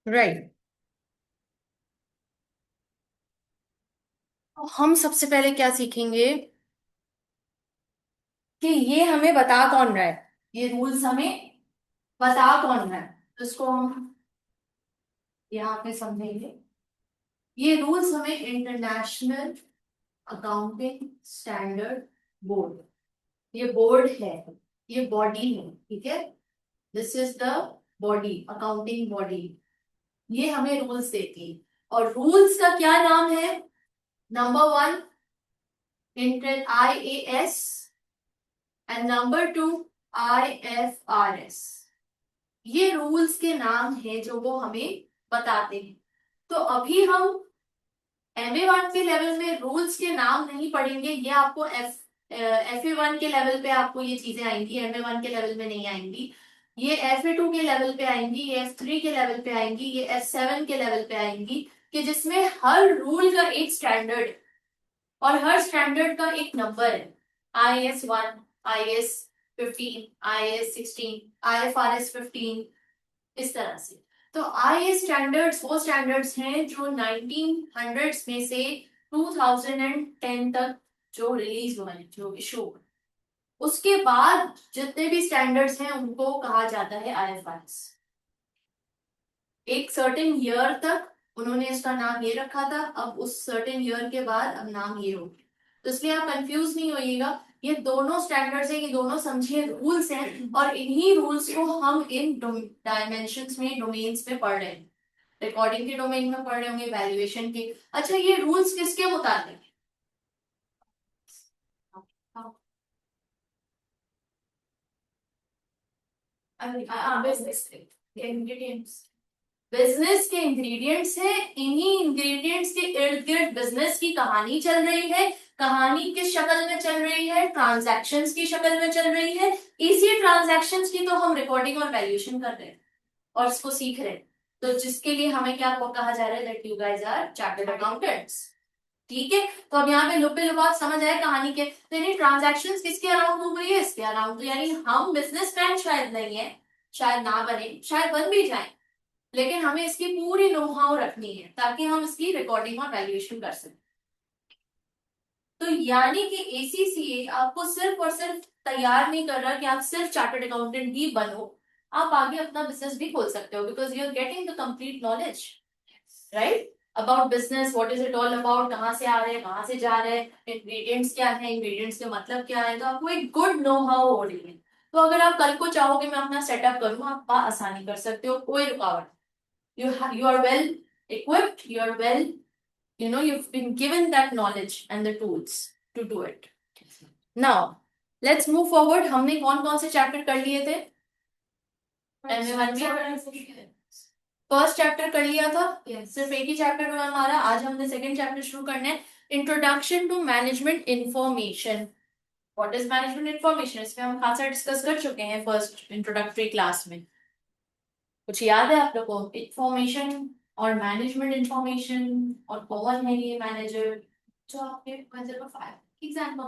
Right. तो हम सबसे पहले क्या सीखेंगे कि ये हमें बता कौन रहा है, ये रूल्स हमें बता कौन रहा है, तो इसको हम यहाँ पे समझेंगे। ये रूल्स हमें इंटरनेशनल अकाउंटिंग स्टैंडर्ड बोर्ड, ये बोर्ड है, ये बॉडी है, ठीक है, this is the body, accounting body, ये हमें रूल्स देती है। और रूल्स का क्या नाम है? Number one inter IAS and number two IFRS। ये रूल्स के नाम है जो वो हमें बताते हैं। तो अभी हम MA1 के लेवल में रूल्स के नाम नहीं पढ़ेंगे, ये आपको FA1 के लेवल पे आपको ये चीजें आएंगी, MA1 के लेवल में नहीं आएंगी। ये FA2 के लेवल पे आएंगी, ये F3 के लेवल पे आएंगी, ये F7 के लेवल पे आएंगी, कि जिसमें हर रूल का एक स्टैंडर्ड और हर स्टैंडर्ड का एक नंबर है। IAS1, IAS15, IAS16, IFRS15, इस तरह से। तो आई स्टैंडर्ड्स वो स्टैंडर्ड्स हैं जो 1900s में से 2010 तक जो रिलीज हुए हैं, जो इशू हुए, उसके बाद जितने भी स्टैंडर्ड्स हैं उनको कहा जाता है IFRS। एक सर्टेन ईयर तक उन्होंने इसका नाम ये रखा था, अब उस सर्टेन ईयर के बाद अब नाम ये हो गया। तो इसलिए आप कंफ्यूज नहीं होइएगा, ये दोनों स्टैंडर्ड्स हैं, ये दोनों समझिए रूल्स हैं, और इन्हीं रूल्स को हम इन डायमेंशंस में, डोमेन्स में पढ़ रहे हैं। रिकॉर्डिंग के डोमेन में पढ़ रहे होंगे, वैल्यूएशन के। अच्छा, ये रूल्स किसके मुताबिक इंग्रेडिएंट्स? बिजनेस के इंग्रेडिएंट्स है, इन्हीं इंग्रेडिएंट्स के इर्द गिर्द बिजनेस की कहानी चल रही है। कहानी किस शक्ल में चल रही है? ट्रांजैक्शंस की शक्ल में चल रही है। इसी ट्रांजैक्शंस की तो हम रिकॉर्डिंग और वैल्यूएशन कर रहे हैं और इसको सीख रहे हैं। तो जिसके लिए हमें क्या कहा जा रहा है, that you guys are chartered accountants. ठीक है, तो अब यहाँ पे लुपे लुपात समझ आए कहानी के। तो यानी ट्रांजैक्शंस किसके अराउंड हो रही है? इसके अराउंड। तो यानी हम बिजनेसमैन शायद नहीं है, शायद ना बने, शायद बन भी जाए, लेकिन हमें इसकी पूरी नो हाउ रखनी है ताकि हम इसकी रिकॉर्डिंग और वैल्यूएशन कर सकें। तो यानी कि ACCA आपको सिर्फ और सिर्फ तैयार नहीं कर रहा कि आप सिर्फ चार्टर्ड अकाउंटेंट ही बनो, आप आगे अपना बिजनेस भी खोल सकते हो, because you are getting the complete knowledge, right, about business, what is it all about, कहाँ से आ रहे हैं, कहाँ से जा रहे हैं, इंग्रेडिएंट्स क्या है, इंग्रेडिएंट्स के मतलब क्या है। तो आपको एक गुड नो हाउ हो रही है। तो अगर आप कल को चाहोगे मैं अपना सेटअप करूँ, आप आसानी कर सकते हो, कोई रुकावट। You are well equipped, you are well, you've been given that knowledge and the tools to do it. Now let's move forward। हमने कौन कौन से चैप्टर कर लिए थे MA1 में? फर्स्ट चैप्टर कर लिया था, सिर्फ एक ही चैप्टर हुआ हमारा। आज हमने सेकंड चैप्टर शुरू करना है, introduction to management information. What is management information? इसमें हम खासा डिस्कस कर चुके हैं फर्स्ट इंट्रोडक्टरी क्लास में। कुछ याद है आप लोग को? इंफॉर्मेशन और मैनेजमेंट इंफॉर्मेशन, और कौन है ये मैनेजर जो आपके budget of exam?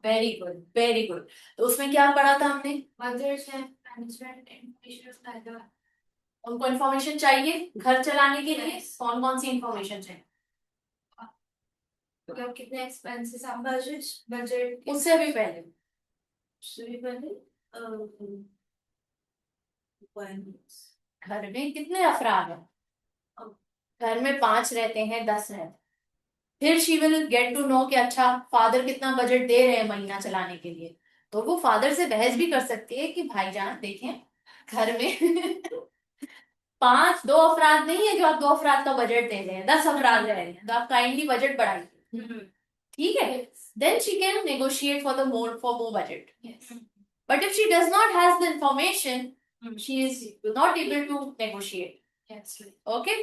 Very good, very good. तो उसमें क्या पढ़ा था हमने? बजट है, मैनेजमेंट इंफॉर्मेशन, उनको इंफॉर्मेशन चाहिए घर चलाने के लिए। कौन कौन सी इंफॉर्मेशन चाहिए? मतलब कितने एक्सपेंसेस आप, बजट, बजट उससे भी पहले, उससे भी पहले घर में कितने अफराद हैं? घर में 5 रहते हैं, 10 रहते हैं। फिर she will get to know कि अच्छा फादर कितना बजट दे रहे हैं महीना चलाने के लिए। तो वो फादर से बहस भी कर सकती है कि भाईजान देखें, घर में 2 अफराद नहीं है जो आप 2 अफराद का बजट दे रहे हैं, 10 अफराद रह रहे हैं, तो आप काइंडली बजट बढ़ाइए। ठीक है, then she can negotiate for the more budget. But if she does not has the information, she is not able to negotiate. Okay.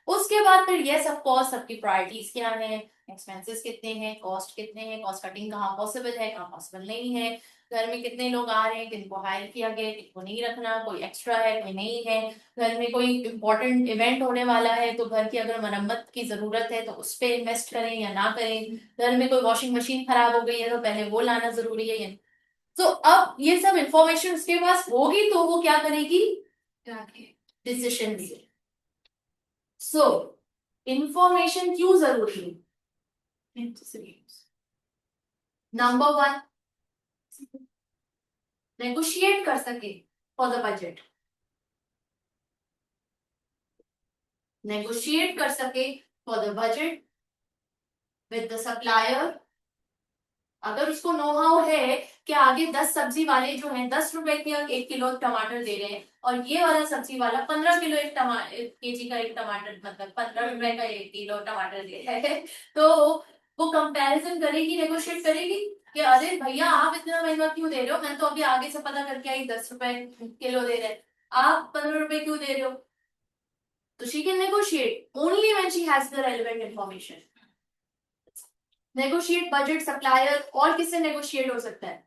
उसके बाद फिर ये सब कॉस्ट, सबकी प्रायोरिटीज क्या है, एक्सपेंसेस कितने हैं, कॉस्ट कितने हैं, कॉस्ट कटिंग कहाँ पॉसिबल है, कहाँ पॉसिबल नहीं है, घर में कितने लोग आ रहे हैं, किनको हायर किया गया है, किनको नहीं रखना, कोई एक्स्ट्रा है कोई नहीं है, घर में कोई इंपॉर्टेंट इवेंट होने वाला है तो घर की अगर मरम्मत की जरूरत है तो उस पर इन्वेस्ट करें या ना करें, घर में कोई वॉशिंग मशीन खराब हो गई है तो पहले वो लाना जरूरी है। तो अब ये सब इंफॉर्मेशन उसके पास होगी तो वो क्या करेगी, डिसीजन लेगी। सो इंफॉर्मेशन क्यों जरूरी है? नंबर वन, नेगोशिएट कर सके फॉर द बजट, नेगोशिएट कर सके for the budget with the supplier. अगर उसको नो हाउ है कि आगे 10 सब्जी वाले जो हैं 10 रुपए के 1 किलो टमाटर दे रहे हैं और ये वाला सब्जी वाला 15 किलो एक टमाटर केजी का एक टमाटर, मतलब 15 रुपए का 1 किलो टमाटर दे रहा है, तो वो कंपैरिजन करेगी, नेगोशिएट करेगी कि अरे भैया आप इतना महंगा क्यों दे रहे हो, मैं तो अभी आगे से पता करके आई 10 रुपए किलो दे रहे हैं, आप 15 रुपए क्यों दे रहे हो। तो she can negotiate only when she has the relevant information. Negotiate budget, supplier, और किससे नेगोशिएट हो सकता है?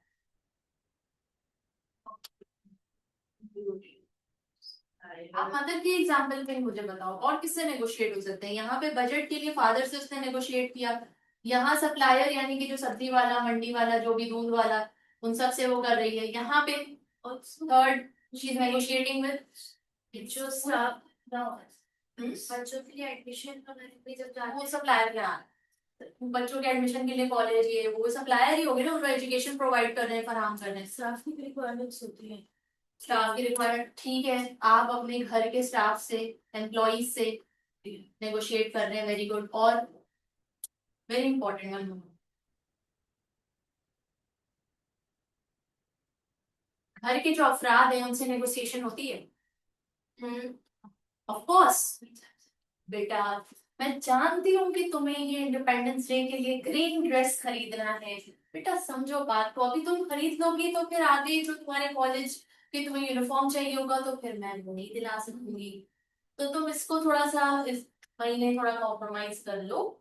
आप मदर की एग्जांपल पे मुझे बताओ और किससे नेगोशिएट हो सकते हैं? यहाँ पे बजट के लिए फादर से उसने नेगोशिएट किया, यहाँ सप्लायर यानी कि जो सब्जी वाला, मंडी वाला, जो भी दूध वाला, उन सब से वो कर रही है। यहाँ पे third she is negotiating with जो स्टाफ, बच्चों के लिए एडमिशन वो सप्लायर के यहाँ, बच्चों के एडमिशन के लिए कॉलेज, ये वो सप्लायर ही हो गए ना, उनको एजुकेशन प्रोवाइड कर रहे हैं, फराहम कर रहे हैं। स्टाफ की रिक्वायरमेंट्स होती है, स्टाफ की रिक्वायरमेंट, ठीक है, आप अपने घर के स्टाफ से, एम्प्लॉइज से नेगोशिएट कर रहे हैं, वेरी गुड। और वेरी इंपॉर्टेंट वन, घर के जो अफराद हैं उनसे नेगोशिएशन होती है। ऑफ कोर्स बेटा, मैं जानती हूँ कि तुम्हें ये इंडिपेंडेंस डे के लिए ग्रीन ड्रेस खरीदना है, बेटा समझो बात को, अभी तुम खरीद लोगी तो फिर आगे जो तुम्हारे कॉलेज के तुम्हें यूनिफॉर्म चाहिए होगा तो फिर मैं वो नहीं दिला सकूंगी, तो तुम इसको थोड़ा सा इस महीने थोड़ा कॉम्प्रोमाइज कर लो,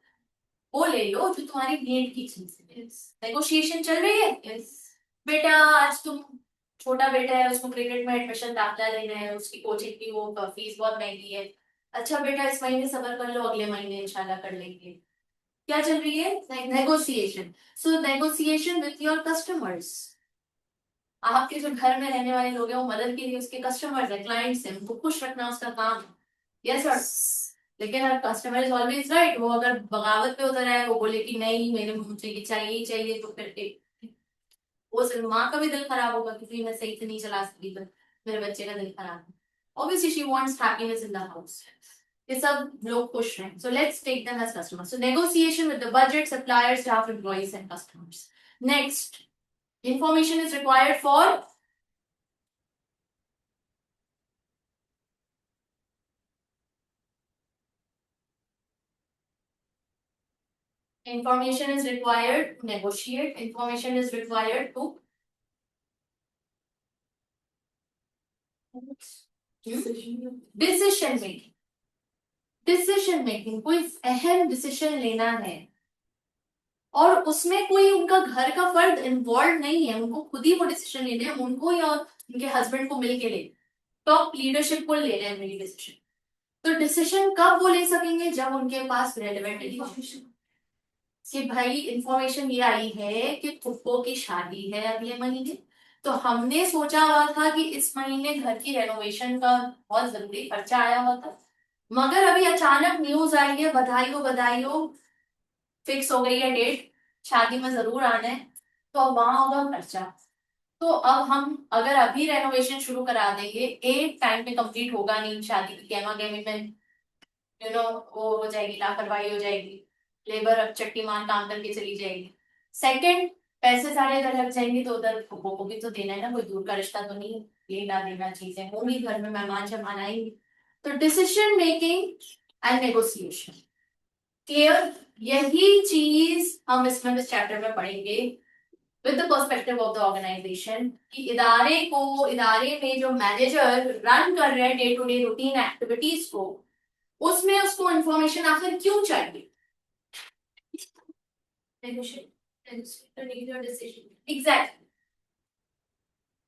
वो ले लो जो तुम्हारी नीड की चीज है। नेगोशिएशन चल रही है। Yes. बेटा आज तुम, छोटा बेटा है उसको क्रिकेट में एडमिशन दाखिला लेना है, उसकी कोचिंग की वो फीस बहुत महंगी है, अच्छा बेटा इस महीने सबर कर लो, अगले महीने इंशाल्लाह कर लेंगे। क्या चल रही है? Negotiation. So negotiation with your customers, आपके जो घर में रहने वाले लोग हैं वो मदद के लिए उसके कस्टमर्स है, क्लाइंट्स हैं, उनको खुश रखना उसका काम है। Yes sir. लेकिन अगर कस्टमर इज ऑलवेज राइट, वो अगर बगावत पे उतर है, वो बोले कि नहीं मेरे मुझे ये चाहिए ही चाहिए, तो फिर वो सिर्फ माँ का भी दिल खराब होगा क्योंकि मैं सही से नहीं चला सकी, तो मेरे बच्चे का दिल खराब है। Obviously she wants happiness in the house, ये सब लोग खुश हैं, so let's take them as customers. So negotiation with the budget, suppliers, staff, employees and customers. Next, information is required for information is required to negotiate, information is required to decision making, decision making, कोई अहम decision लेना है और उसमें कोई उनका घर का फर्द इन्वॉल्व नहीं है, उनको खुद ही वो डिसीजन लेने हैं, उनको या उनके हस्बैंड को मिलके ले, टॉप लीडरशिप को ले रहे हैं मेरी डिसीजन। तो डिसीजन कब वो ले सकेंगे? जब उनके पास रेलेवेंट इंफॉर्मेशन, कि भाई इंफॉर्मेशन ये आई है कि फुप्पो की शादी है अगले महीने, तो हमने सोचा हुआ था कि इस महीने घर की रेनोवेशन का बहुत जरूरी खर्चा आया हुआ था, मगर अभी अचानक न्यूज आई है, बधाई हो, फिक्स हो गई है डेट, शादी में जरूर आना है, तो अब वहां होगा खर्चा। तो अब हम अगर अभी रेनोवेशन शुरू करा देंगे, एक टाइम पे कंप्लीट होगा नहीं, शादी की गहमा गहमी में वो हो जाएगी, लापरवाही हो जाएगी, लेबर अब चट्टी मार काम करके चली जाएगी। सेकंड, पैसे सारे इधर लग जाएंगे तो उधर को भी तो देना है ना, कोई दूर का रिश्ता तो नहीं, लेना देना चीजें होंगी, घर में मेहमान जमान आएंगे। तो decision making and negotiation, clear? यही चीज हम इसमें इस चैप्टर में पढ़ेंगे। With the perspective of the organization कि इदारे में जो मैनेजर रन कर रहे हैं day to day routine activities को, उसमें उसको इंफॉर्मेशन आखिर क्यों चाहिए। एग्जैक्टली।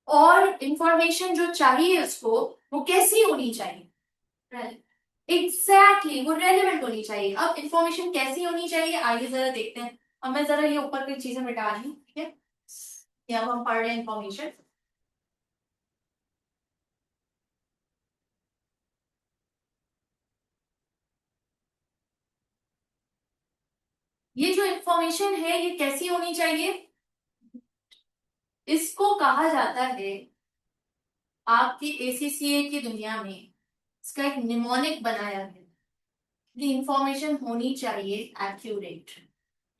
और इंफॉर्मेशन जो चाहिए उसको, वो कैसी होनी चाहिए। एग्जैक्टली, वो रेलेवेंट होनी चाहिए। अब इंफॉर्मेशन कैसी होनी चाहिए, आइए जरा देखते हैं। अब मैं जरा ये ऊपर की चीजें मिटा रही हूँ, ठीक है। यहाँ हम पढ़ रहे हैं इंफॉर्मेशन। ये जो इंफॉर्मेशन है ये कैसी होनी चाहिए, इसको कहा जाता है आपकी एसीसीए की दुनिया में, इसका एक निमोनिक बनाया है कि इंफॉर्मेशन होनी चाहिए एक्यूरेट।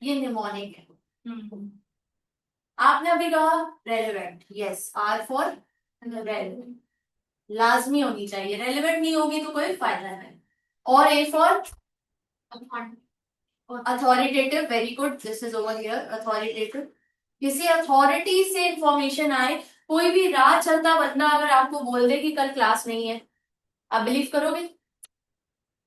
ये निमोनिक है। आपने अभी कहा relevant, yes, R for relevant, लाजमी होनी चाहिए, रेलेवेंट नहीं होगी तो कोई फायदा नहीं। और A for authoritative, very good, this is over here, authoritative. किसी अथॉरिटी से इंफॉर्मेशन आए, कोई भी राह चलता बंदा अगर आपको बोल दे कि कल क्लास नहीं है, आप बिलीव करोगे।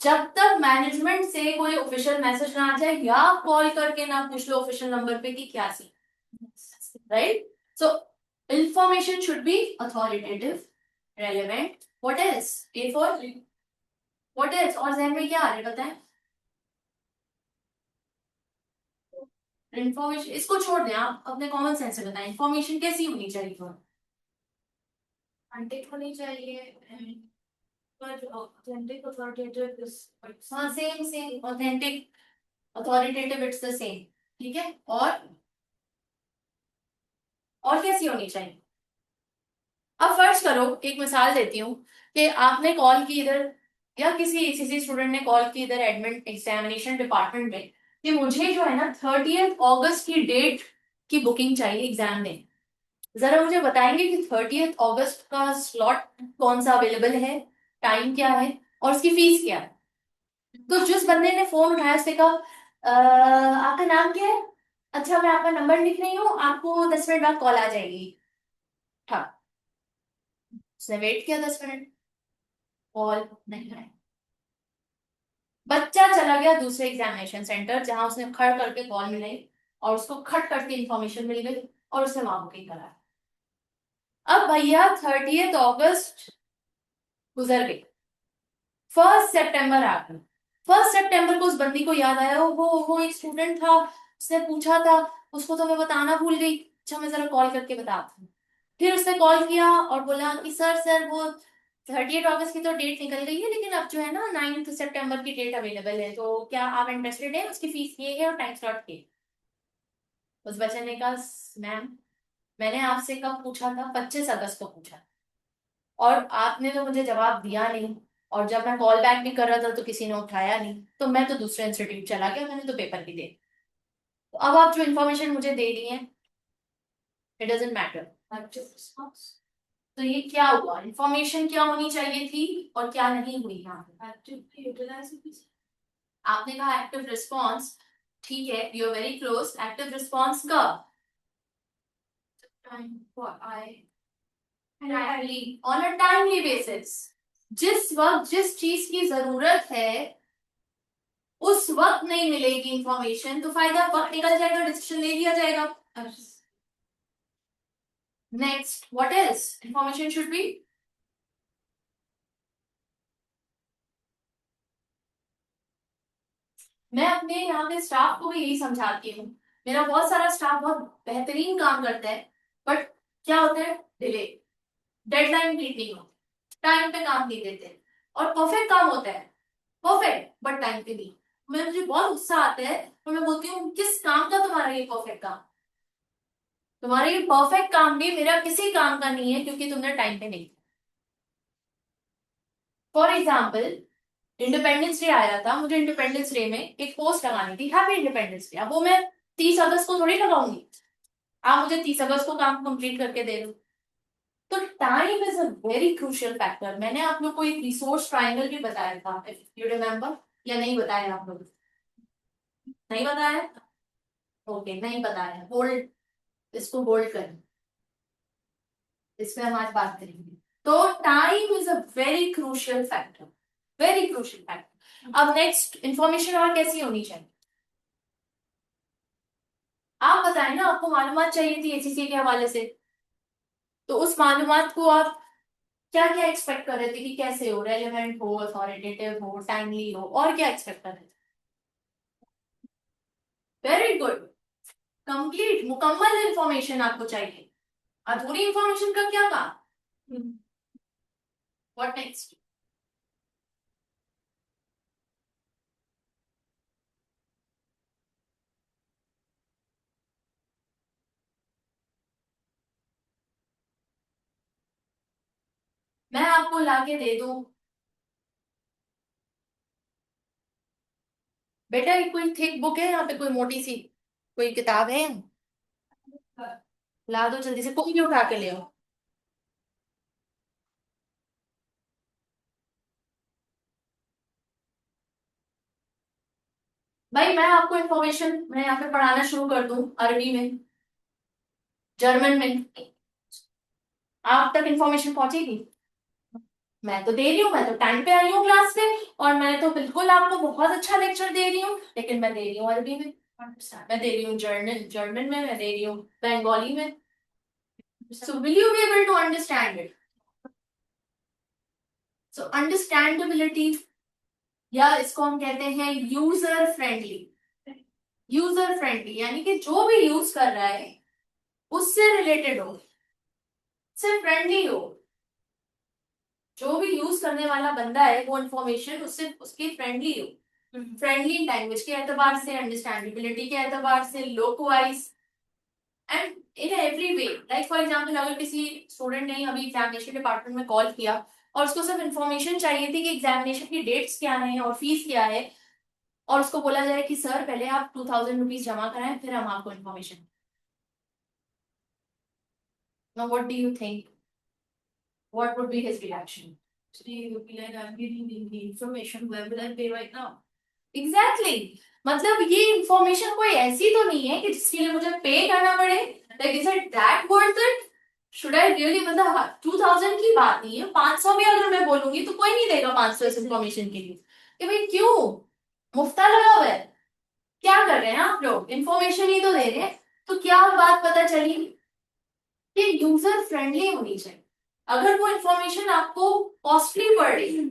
जब तक मैनेजमेंट से कोई ऑफिशियल मैसेज ना आ जाए या कॉल करके ना पूछ लो ऑफिशियल नंबर पे कि क्या C, right. So information should be authoritative, relevant, what else, A for what else, और जहन में क्या आ रहा है बताएं। इंफॉर्मेशन इसको छोड़ दें, आप अपने कॉमन सेंस से बताएं इंफॉर्मेशन कैसी होनी चाहिए। ऑथेंटिक होनी चाहिए, पर ऑथेंटिक अथॉरिटेटिव, हाँ same same, authentic authoritative it's the same, ठीक है। और कैसी होनी चाहिए। अब फर्ज करो, एक मिसाल देती हूँ कि आपने कॉल की इधर, या किसी एसीसी स्टूडेंट ने कॉल की इधर एडमिन एग्जामिनेशन डिपार्टमेंट में कि मुझे जो है ना 30 अगस्त की डेट की बुकिंग चाहिए एग्जाम में। जरा मुझे बताएंगे कि 30 अगस्त का स्लॉट कौन सा अवेलेबल है, टाइम क्या है और उसकी फीस क्या है। तो जिस बंदे ने फोन उठाया उसने कहा आपका नाम क्या है, अच्छा मैं आपका नंबर लिख रही हूँ, आपको 10 मिनट बाद कॉल आ जाएगी। हाँ, उसने वेट किया 10 मिनट, कॉल नहीं आया। बच्चा चला गया दूसरे एग्जामिनेशन सेंटर जहां उसने खड़ करके कॉल मिलाई और उसको खट करके इंफॉर्मेशन मिल गई और उसने वहां बुकिंग करा। अब भैया 30 अगस्त गुजर गई, 1 सितंबर आ गई। 1 सितंबर को उस बंदी को याद आया, वो एक स्टूडेंट था, उसने पूछा था, उसको तो मैं बताना भूल गई, अच्छा मैं जरा कॉल करके बताती हूँ। फिर उसने कॉल किया और बोला कि सर वो 30 अगस्त की तो डेट निकल गई है, लेकिन अब जो है ना 9 सितंबर की डेट अवेलेबल है, तो क्या आप इंटरेस्टेड हैं, उसकी फीस ये है और टाइम स्लॉट ये। उस बच्चे ने कहा मैम मैंने आपसे कब पूछा था, 25 अगस्त को पूछा और आपने तो मुझे जवाब दिया नहीं, और जब मैं कॉल बैक भी कर रहा था तो किसी ने उठाया नहीं, तो मैं तो दूसरे इंस्टीट्यूट चला गया, मैंने तो पेपर भी दे। तो अब आप जो इन्फॉर्मेशन मुझे दे रही हैं, इट डजेंट मैटर। तो ये क्या हुआ, इंफॉर्मेशन क्या होनी चाहिए थी और क्या नहीं हुई यहाँ पे। आपने कहा एक्टिव रिस्पॉन्स, ठीक है, you are very close. Active response कब, ऑन अ टाइमली बेसिस, जिस वक्त जिस चीज की जरूरत है उस वक्त नहीं मिलेगी इंफॉर्मेशन तो फायदा, वक्त निकल जाएगा, डिसीजन ले लिया जाएगा। Next, what else information should B, मैं अपने यहाँ पे स्टाफ को भी यही समझाती हूँ। मेरा बहुत सारा स्टाफ बहुत बेहतरीन काम करता है, बट क्या होता है, डिले, डेडलाइन मीट नहीं होती, टाइम पे काम नहीं देते। और परफेक्ट काम होता है, परफेक्ट, बट टाइम पे नहीं। मैं मुझे बहुत गुस्सा आता है और मैं बोलती हूँ किस काम का तुम्हारा ये परफेक्ट काम, तुम्हारा ये परफेक्ट काम भी मेरा किसी काम का नहीं है क्योंकि तुमने टाइम पे नहीं। फॉर एग्जाम्पल, इंडिपेंडेंस डे आया था, मुझे इंडिपेंडेंस डे में एक पोस्ट लगानी थी, हैप्पी इंडिपेंडेंस डे। अब वो मैं 30 अगस्त को थोड़ी लगाऊंगी, आप मुझे 30 अगस्त को काम कंप्लीट करके दे दो। तो time is a very crucial factor. मैंने आप लोग को एक रिसोर्स ट्रायंगल भी बताया था, यू रिमेम्बर, या नहीं बताया आप लोग, नहीं बताया, ओके नहीं बताया, होल्ड, इसको होल्ड करें, इसमें हम आज बात करेंगे। तो time is a very crucial factor, very crucial factor. अब नेक्स्ट इंफॉर्मेशन और कैसी होनी चाहिए, आप बताएं ना, आपको मालूमात चाहिए थी एसीसी के हवाले से, तो उस मालूमात को आप क्या क्या एक्सपेक्ट कर रहे थे कि कैसे हो, रेलेवेंट हो, अथॉरिटेटिव हो, टाइमली हो, और क्या एक्सपेक्ट कर रहे थे? वेरी गुड, कंप्लीट मुकम्मल इंफॉर्मेशन आपको चाहिए, अधूरी इंफॉर्मेशन का क्या काम? What next? मैं आपको लाके दे दूं? बेटा ये कोई थिक बुक है यहाँ पे, कोई मोटी सी कोई किताब है? ला दो जल्दी से, कोई भी उठा के ले आओ। भाई मैं आपको इन्फॉर्मेशन, मैं यहाँ पे पढ़ाना शुरू कर दूं अरबी में, जर्मन में, आप तक इन्फॉर्मेशन पहुंचेगी? मैं तो दे रही हूँ, मैं तो टाइम पे आई हूँ क्लास पे, और मैं तो बिल्कुल आपको बहुत अच्छा लेक्चर दे रही हूँ, लेकिन मैं दे रही हूँ अरबी में, मैं दे रही हूँ जर्मन जर्मन में, मैं दे रही हूँ बंगाली में। So will you be able to understand it? So understandability, या इसको हम कहते हैं यूजर फ्रेंडली। यूजर फ्रेंडली यानी कि जो भी यूज कर रहा है उससे रिलेटेड हो, उससे फ्रेंडली हो, जो भी यूज करने वाला बंदा है वो इंफॉर्मेशन उससे उसकी फ्रेंडली हो, फ्रेंडली लैंग्वेज के एतबार से, अंडरस्टैंडेबिलिटी के एतबार से, लोक wise, and in every way. Like for example, अगर किसी स्टूडेंट ने अभी एग्जामिनेशन डिपार्टमेंट में कॉल किया और उसको सिर्फ इन्फॉर्मेशन चाहिए थी कि एग्जामिनेशन की डेट्स क्या हैं और फीस क्या है, और उसको बोला जाए कि सर पहले आप 2000 रुपीज जमा कराएं फिर हम आपको information, now what do you think, what would be his reaction? So he would be like, I'm giving you the information, where will I pay right now? Exactly. मतलब ये इंफॉर्मेशन कोई ऐसी तो नहीं है कि जिसके लिए मुझे पे करना पड़े, like is it that worth it? Should I really, मतलब 2000 की बात नहीं है, 500 भी अगर मैं बोलूंगी तो कोई नहीं देगा 500 इस इंफॉर्मेशन के लिए, कि भाई क्यों, मुफ्ता लगा हुआ है, क्या कर रहे हैं आप लोग, इंफॉर्मेशन ही तो दे रहे हैं। तो क्या बात पता चली कि यूजर फ्रेंडली होनी चाहिए। अगर वो इंफॉर्मेशन आपको कॉस्टली पड़ रही है,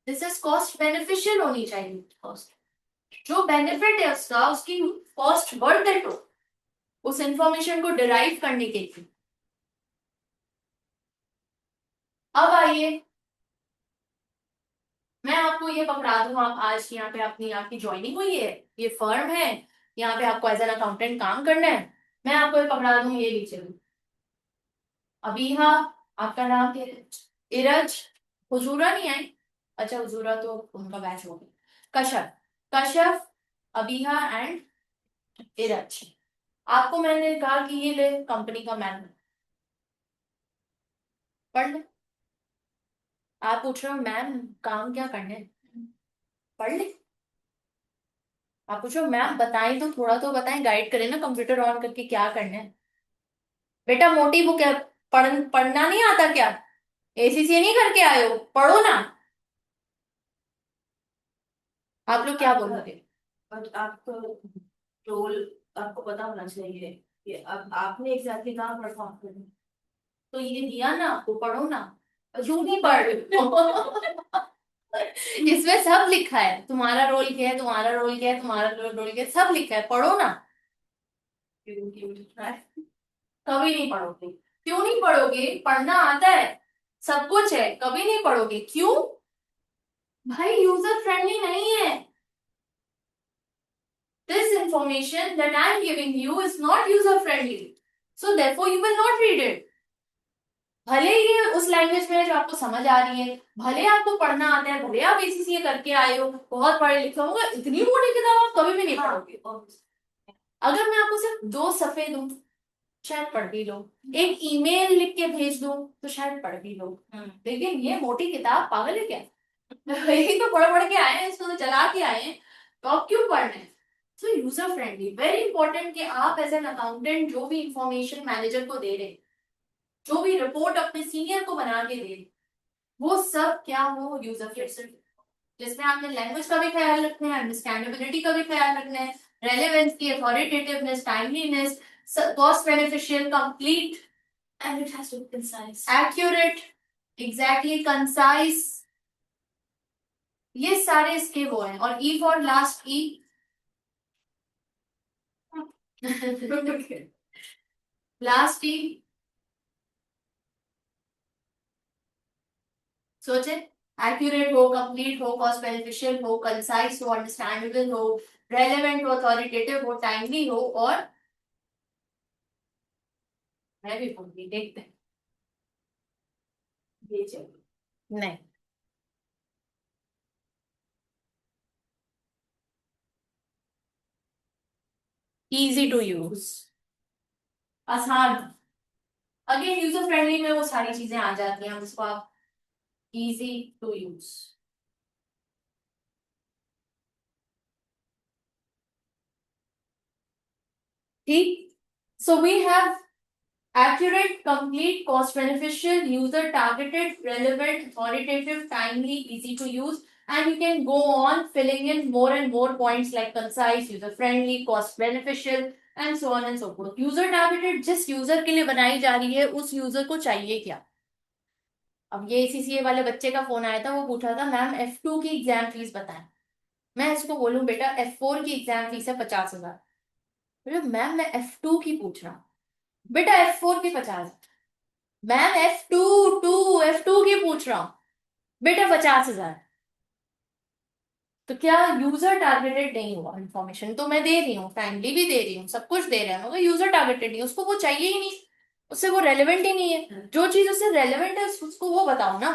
दिस इज कॉस्ट बेनिफिशियल होनी चाहिए, कॉस्ट जो बेनिफिट है उसका, उसकी कॉस्ट वर्थ इट हो उस इंफॉर्मेशन को डिराइव करने के लिए। अब आइए, मैं आपको ये पकड़ा दूं, आप आज यहाँ पे अपनी आपकी ज्वाइनिंग हुई है, ये फर्म है, यहाँ पे आपको एज एन अकाउंटेंट काम करना है, मैं आपको ये पकड़ा दूं, ये नीचे अबीहा, आपका नाम क्या है? इरज, हुजूरा नहीं है? अच्छा हुजूरा तो उनका बैच हो गया। कशफ, कशफ, अबीहा एंड इरज। आपको मैंने कहा कि ये ले कंपनी का मैनुअल, पढ़ ले। आप पूछ रहे हो मैम काम क्या करना है, पढ़ ले। आप पूछ रहे हो मैम बताएं तो, थोड़ा तो बताएं, गाइड करें ना कंप्यूटर ऑन करके क्या करना है। बेटा मोटी बुक है, पढ़ना नहीं आता क्या? एसीसी नहीं करके आए हो, पढ़ो ना। आप लोग क्या बोलोगे? बट आपको रोल आपको पता होना चाहिए कि अब आपने एग्जैक्टली कहाँ परफॉर्म करना, तो ये दिया ना आपको, पढ़ो ना। क्यों नहीं पढ़ रहे हो? इसमें सब लिखा है, तुम्हारा रोल क्या है, तुम्हारा रोल क्या है, तुम्हारा रोल क्या है, सब लिखा है, पढ़ो ना। क्यों लिखना है? कभी नहीं पढ़ोगे। क्यों नहीं पढ़ोगे, पढ़ना आता है, सब कुछ है, कभी नहीं पढ़ोगे क्यों? भाई यूजर फ्रेंडली नहीं है, this information that I am giving you is not user friendly, so therefore you will not read it। भले ये उस लैंग्वेज में है जो आपको समझ आ रही है, भले आपको पढ़ना आता है, भले आप एसीसीए करके आए हो, बहुत पढ़े लिखे होंगे, इतनी मोटी किताब आप कभी भी नहीं पढ़ोगे। अगर मैं आपको सिर्फ 2 सफ़े दूं शायद पढ़ भी लो, एक ईमेल लिख के भेज दूं तो शायद पढ़ भी लो, लेकिन ये मोटी किताब, पागल है क्या? यही तो पढ़ पढ़ के आए हैं, इसको तो चला के आए हैं, तो अब क्यों पढ़ना है? सो यूजर फ्रेंडली, वेरी इंपॉर्टेंट कि आप एज एन अकाउंटेंट जो भी इंफॉर्मेशन मैनेजर को दे रहे, जो भी रिपोर्ट अपने सीनियर को बना के दे रहे, वो सब क्या हो, यूजर फ्रेंडली, जिसमें आपने लैंग्वेज का भी ख्याल रखना है, अंडरस्टैंडेबिलिटी का भी ख्याल रखना है, रेलेवेंस की, authoritativeness, timeliness, cost beneficial, complete, and it has to be concise, accurate, exactly, concise, ये सारे इसके वो हैं। और E for last, E last ई, सोचे, एक्यूरेट हो, कंप्लीट हो, कॉस्ट बेनिफिशियल हो, कंसाइज हो, अंडरस्टैंडेबल हो, रेलेवेंट हो, अथॉरिटेटिव हो, टाइमली हो, और मैं भी बोलूंगी, देखते हैं ये चलिए, नहीं, इजी टू यूज, आसान, अगेन यूजर फ्रेंडली में वो सारी चीजें आ जाती हैं, उसको आप इजी टू यूज। ठीक, so we have accurate, complete, cost beneficial, user targeted, relevant, authoritative, timely, easy to use, and you can go on filling in more and more points like concise, user friendly, cost beneficial, and so on and so forth. User targeted जिस user के लिए बनाई जा रही है उस user को चाहिए क्या। अब ये ACCA वाले बच्चे का फोन आया था, वो पूछ रहा था मैम F2 की एग्जाम फीस बताएं। मैं इसको बोलूं बेटा F4 की एग्जाम फीस है 50,000। बोले मैम मैं F2 की पूछ रहा हूँ। बेटा F4 की 50, मैम F2 की पूछ रहा हूँ बेटा 50,000। तो क्या यूजर टारगेटेड नहीं हुआ, इन्फॉर्मेशन तो मैं दे रही हूँ, टाइमली भी दे रही हूँ, सब कुछ दे रहे हैं, मगर यूजर टारगेटेड नहीं, उसको वो चाहिए ही नहीं, उससे वो रेलेवेंट ही नहीं है। जो चीज उससे रेलेवेंट है उसको वो बताओ ना।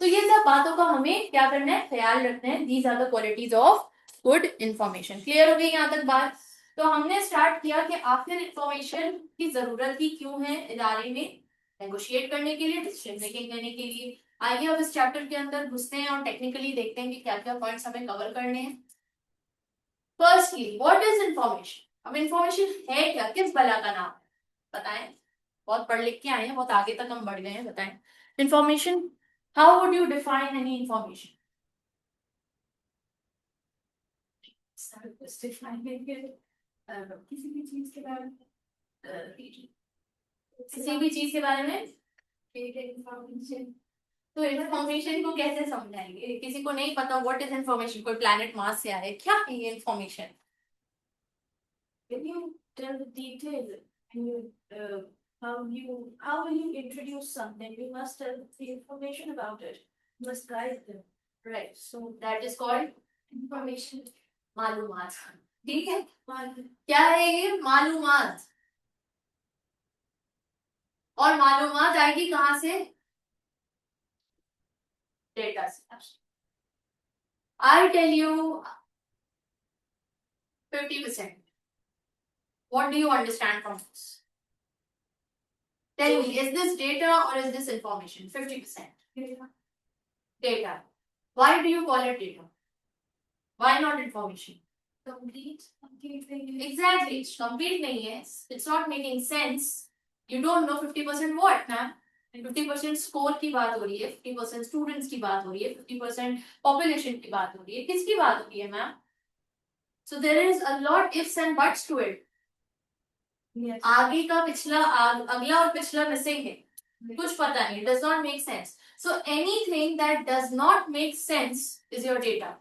तो ये सब बातों का हमें क्या करना है, ख्याल रखना है। These are the qualities of good information. Clear हो गई यहाँ तक बात। तो हमने स्टार्ट किया कि आखिर इंफॉर्मेशन की जरूरत ही क्यों है इदारे में, नेगोशिएट करने के लिए, डिसीजन मेकिंग करने के लिए। आइए अब इस चैप्टर के अंदर घुसते हैं और टेक्निकली देखते हैं कि क्या क्या पॉइंट्स हमें कवर करने हैं। Firstly what is information. अब इंफॉर्मेशन है क्या, किस बला का नाम है, बताएं। बहुत पढ़ लिख के आए हैं, बहुत आगे तक हम बढ़ गए हैं, बताएं। Information, how would you define any information. किसी भी चीज के बारे में, किसी भी चीज के बारे में इंफॉर्मेशन। तो इंफॉर्मेशन को कैसे समझाएंगे, किसी को नहीं पता व्हाट इज इंफॉर्मेशन, कोई प्लैनेट मार्स से आए, क्या है ये information. Can you tell the detail? Can you, how will you introduce something? You must tell the information about it. You must guide them. Right. So that is called information. मालूमात, ठीक है। क्या है ये मालूमात, और मालूमात आएगी कहाँ से, डेटा से। I tell you 50%. What do you understand from this? Tell me, is this data or is this information? 50%. Data. Why do you call it data? Why not information? Complete. Exactly. Complete नहीं है. It's not making sense. You don't know 50% what, ma'am? 50% score की बात हो रही है, 50% students की बात हो रही है, 50% पॉपुलेशन की बात हो रही है, किसकी बात हो रही है ma'am? So there is a lot ifs and buts to it. Yes. आगे का पिछला अगला और पिछला मिसिंग है, कुछ पता नहीं, does not make sense. So anything that does not make sense is your data.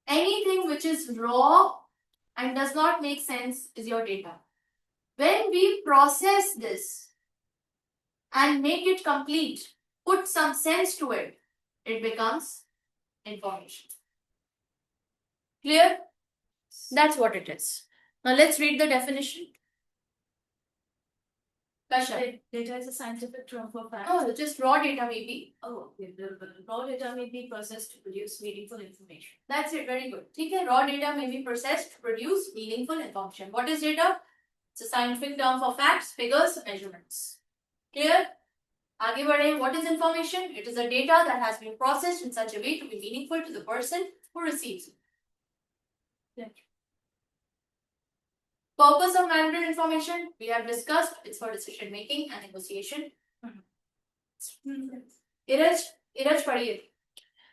Anything which is raw and does not make sense is your data. When we process this and make it complete, put some sense to it, it becomes information. Clear? That's what it is. Now let's read the definition. Kasha. Data is a scientific term for facts. Oh, just raw data maybe. Oh, okay. The raw data may be processed to produce meaningful information. That's it. Very good. Okay. Raw data may be processed to produce meaningful information. What is data? It's a scientific term for facts, figures, measurements. Clear? आगे बढ़े. What is information? It is a data that has been processed in such a way to be meaningful to the person who receives it. Purpose of management information we have discussed. It's for decision making and negotiation. Iraj पढ़िए.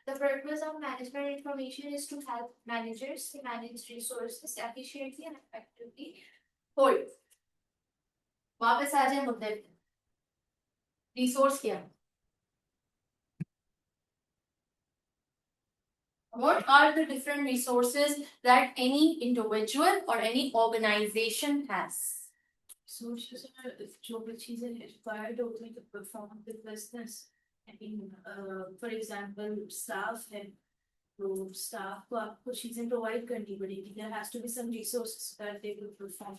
The purpose of management information is to help managers to manage resources efficiently and effectively. Hold. वापस आ जाए मुद्दे पे. Resource क्या है? What are the different resources that any individual or any organization has? Resources are जो भी चीजें required होती हैं to perform the business. I mean, for example, staff है, तो staff को आपको चीजें provide करनी पड़ेगी. There has to be some resources that they will perform.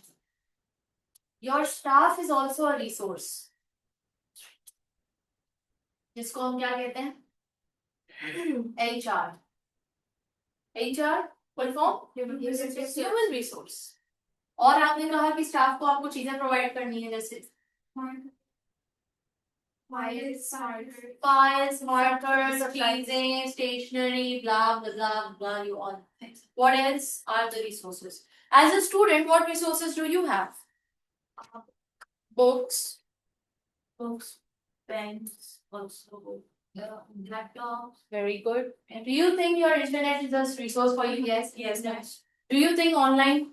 Your staff is also a resource. जिसको हम क्या कहते हैं? HR. HR full form human resource. और आपने कहा कि स्टाफ को आपको चीजें प्रोवाइड करनी है जैसे files, markers, चीजें, stationery, blah blah blah blah. You all. What else are the resources? As a student, what resources do you have? Books, pens, also laptops. Very good. And do you think your internet is a resource for you? Yes. Do you think online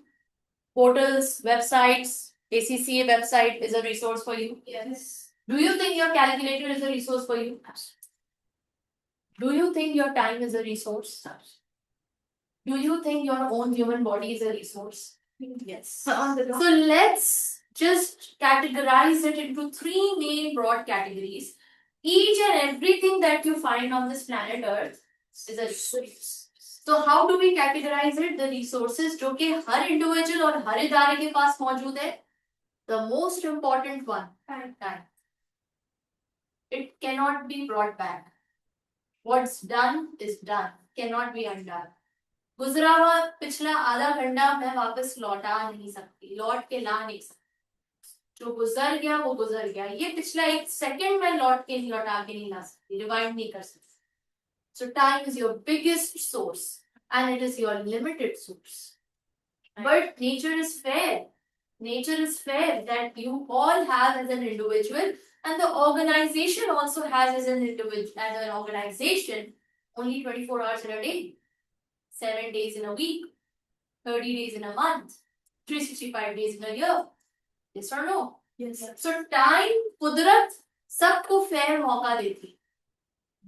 portals, websites, ACCA website is a resource for you? Yes. Do you think your calculator is a resource for you? Do you think your time is a resource? Do you think your own human body is a resource? Yes. So let's just categorize it into three main broad categories. Each and everything that you find on this planet Earth is a resource. So how do we categorize it? The resources जो कि हर individual और हर इदारे के पास मौजूद है. The most important one, time. It cannot be brought back. What's done is done. Cannot be undone. गुजरा हुआ पिछला आधा घंटा मैं वापस लौटा नहीं सकती, लौट के ला नहीं सकती. जो गुजर गया वो गुजर गया. ये पिछला एक सेकंड में लौट के लौटा के नहीं ला सकती, रिवाइंड नहीं कर सकती. So time is your biggest source and it is your limited source. But nature is fair. Nature is fair that you all have as an individual and the organization also has as an individual, as an organization, only 24 hours in a day, 7 days in a week, 30 days in a month, 365 days in a year. Yes or no? Yes. So time, कुदरत सबको fair मौका देती.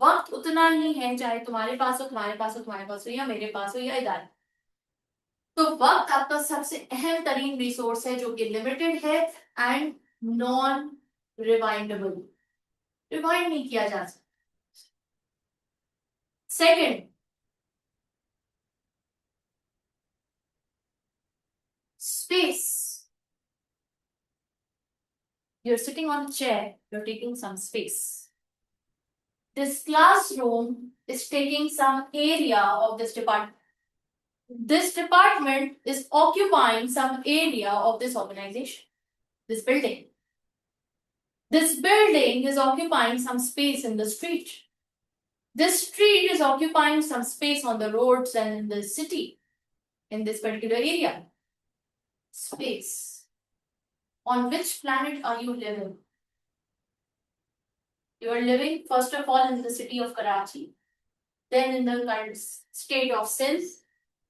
वक्त उतना ही है चाहे तुम्हारे पास हो, तुम्हारे पास हो, तुम्हारे पास हो या मेरे पास हो या इधर. तो वक्त आपका सबसे अहम तरीन रिसोर्स है जो कि लिमिटेड है एंड नॉन रिवाइंडेबल. रिवाइंड नहीं किया जा सकता. Second, space. You're sitting on a chair, you're taking some space. This classroom is taking some area of this department. This department is occupying some area of this organization, this building. This building is occupying some space in the street. This street is occupying some space on the roads and in the city, in this particular area. Space. On which planet are you living? You are living, first of all, in the city of Karachi, then in the state of Sindh,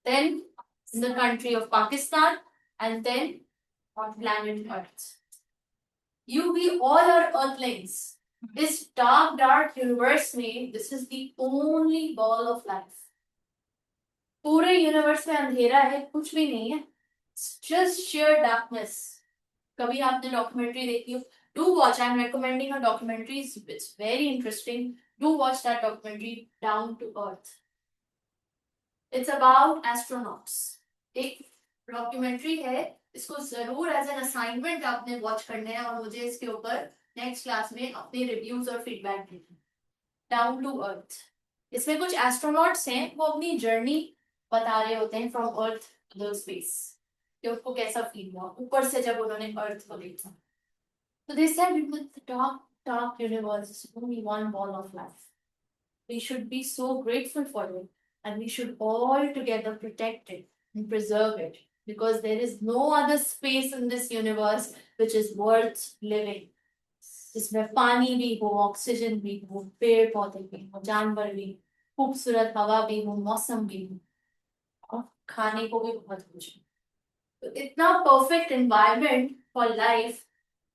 then in the country of Pakistan, and then on planet Earth. We all are Earthlings. This dark universe में, this is the only ball of life. पूरे universe में अंधेरा है, कुछ भी नहीं है. It's just sheer darkness. कभी आपने documentary देखी हो? Do watch. I'm recommending a documentary. It's very interesting. Do watch that documentary, Down to Earth. It's about astronauts. एक डॉक्यूमेंट्री है, इसको जरूर एज एन असाइनमेंट आपने वॉच करना है और मुझे इसके ऊपर नेक्स्ट क्लास में अपने रिव्यूज और फीडबैक देना. Down to earth. इसमें कुछ एस्ट्रोनॉट्स हैं, वो अपनी जर्नी बता रहे होते हैं from earth to the space, कि उनको कैसा फील हुआ ऊपर से जब उन्होंने अर्थ को देखा. So they said with the dark universe is only one ball of life. We should be so grateful for it and we should all together protect it and preserve it, because there is no other space in this universe which is worth living, जिसमें पानी भी हो, oxygen भी हो, पेड़ पौधे भी हो, जानवर भी, खूबसूरत हवा भी हो, मौसम भी हो, और खाने को भी बहुत कुछ हो। तो इतना परफेक्ट एनवायरनमेंट फॉर लाइफ।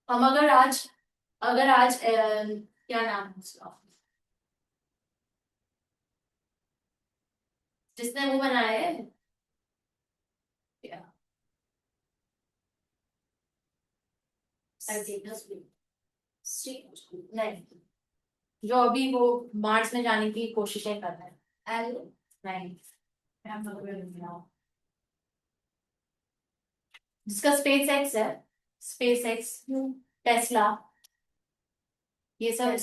हम अगर आज क्या नाम है उसका, जिसने वो बनाया है, क्या नहीं, जो अभी वो मार्स में जाने की कोशिशें कर रहा है, नहीं, जिसका स्पेस एक्स है, स्पेस एक्स, टेस्ला, ये सब,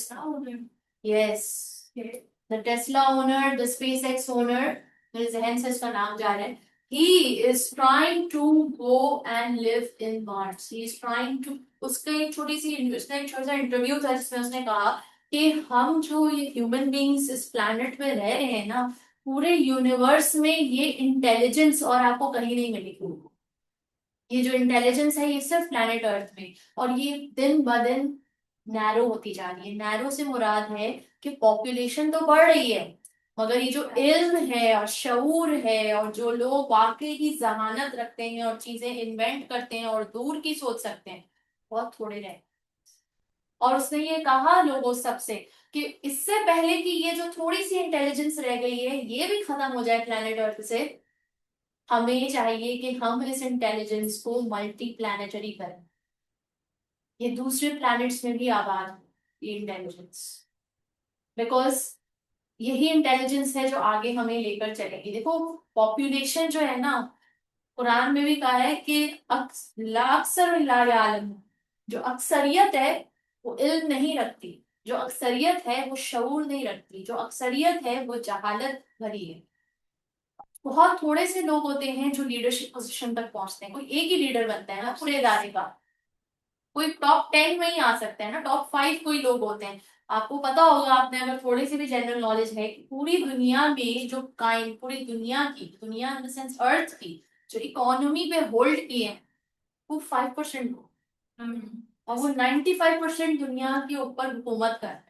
yes, the Tesla owner, the space x owner, मेरे जहन से इसका नाम जा रहा है, he is trying to go and live in Mars, he is trying to, उसका एक छोटा सा इंटरव्यू था जिसमें उसने कहा कि हम जो ये ह्यूमन बींग्स इस प्लैनेट में रह रहे हैं ना, पूरे यूनिवर्स में ये इंटेलिजेंस और आपको कहीं नहीं मिलेगी। ये जो इंटेलिजेंस है ये सिर्फ प्लैनेट अर्थ में, और ये दिन ब दिन नैरो होती जा रही है। नैरो से मुराद है कि पॉपुलेशन तो बढ़ रही है, मगर ये जो इल्म है और शऊर है और जो लोग वाकई की जहानत रखते हैं और चीजें इन्वेंट करते हैं और दूर की सोच सकते हैं, बहुत थोड़े रहे। और उसने ये कहा लोगों सबसे कि इससे पहले कि ये जो थोड़ी सी इंटेलिजेंस रह गई है ये भी खत्म हो जाए प्लैनेट अर्थ से, हमें चाहिए कि हम इस इंटेलिजेंस को मल्टी प्लैनेटरी करें, ये दूसरे प्लैनेट्स में भी आबाद हो, ये इंटेलिजेंस, बिकॉज यही इंटेलिजेंस है जो आगे हमें लेकर चलेगी। देखो पॉपुलेशन जो है ना, कुरान में भी कहा है कि अक्सर ला यालम, जो अक्सरियत है वो इल्म नहीं रखती, जो अक्सरियत है वो शऊर नहीं रखती, जो अक्सरियत है वो जहालत भरी है। बहुत थोड़े से लोग होते हैं जो लीडरशिप पोजीशन तक पहुंचते हैं, कोई एक ही लीडर बनता है ना पूरे इदारे का, कोई टॉप 10 में ही आ सकता है ना, टॉप 5 कोई लोग होते हैं। आपको पता होगा, आपने अगर थोड़ी सी भी जनरल नॉलेज है कि पूरी दुनिया में जो काइंड, पूरी दुनिया इन द सेंस अर्थ की जो इकोनॉमी पे होल्ड किए हैं वो 5% लोग, और वो 95% दुनिया के ऊपर हुकूमत कर रहे हैं।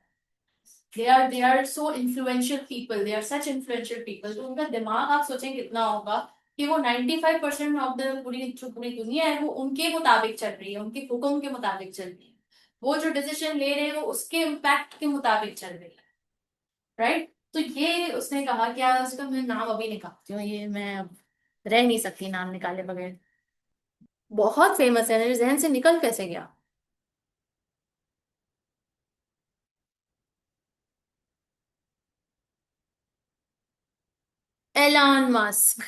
they are so influential people, they are such influential people, तो उनका दिमाग आप सोचें कितना होगा कि वो 95% ऑफ द पूरी दुनिया है वो उनके मुताबिक चल रही है, उनके हुक्म के मुताबिक चल रही है, वो जो डिसीजन ले रहे हैं वो उसके इम्पैक्ट के मुताबिक चल रही है, राइट। तो ये उसने कहा, क्या उसका मैं नाम अभी निकालती हूँ, ये मैं अब रह नहीं सकती नाम निकाले बगैर, बहुत फेमस है, मेरे जहन से निकल कैसे गया। एलॉन मस्क,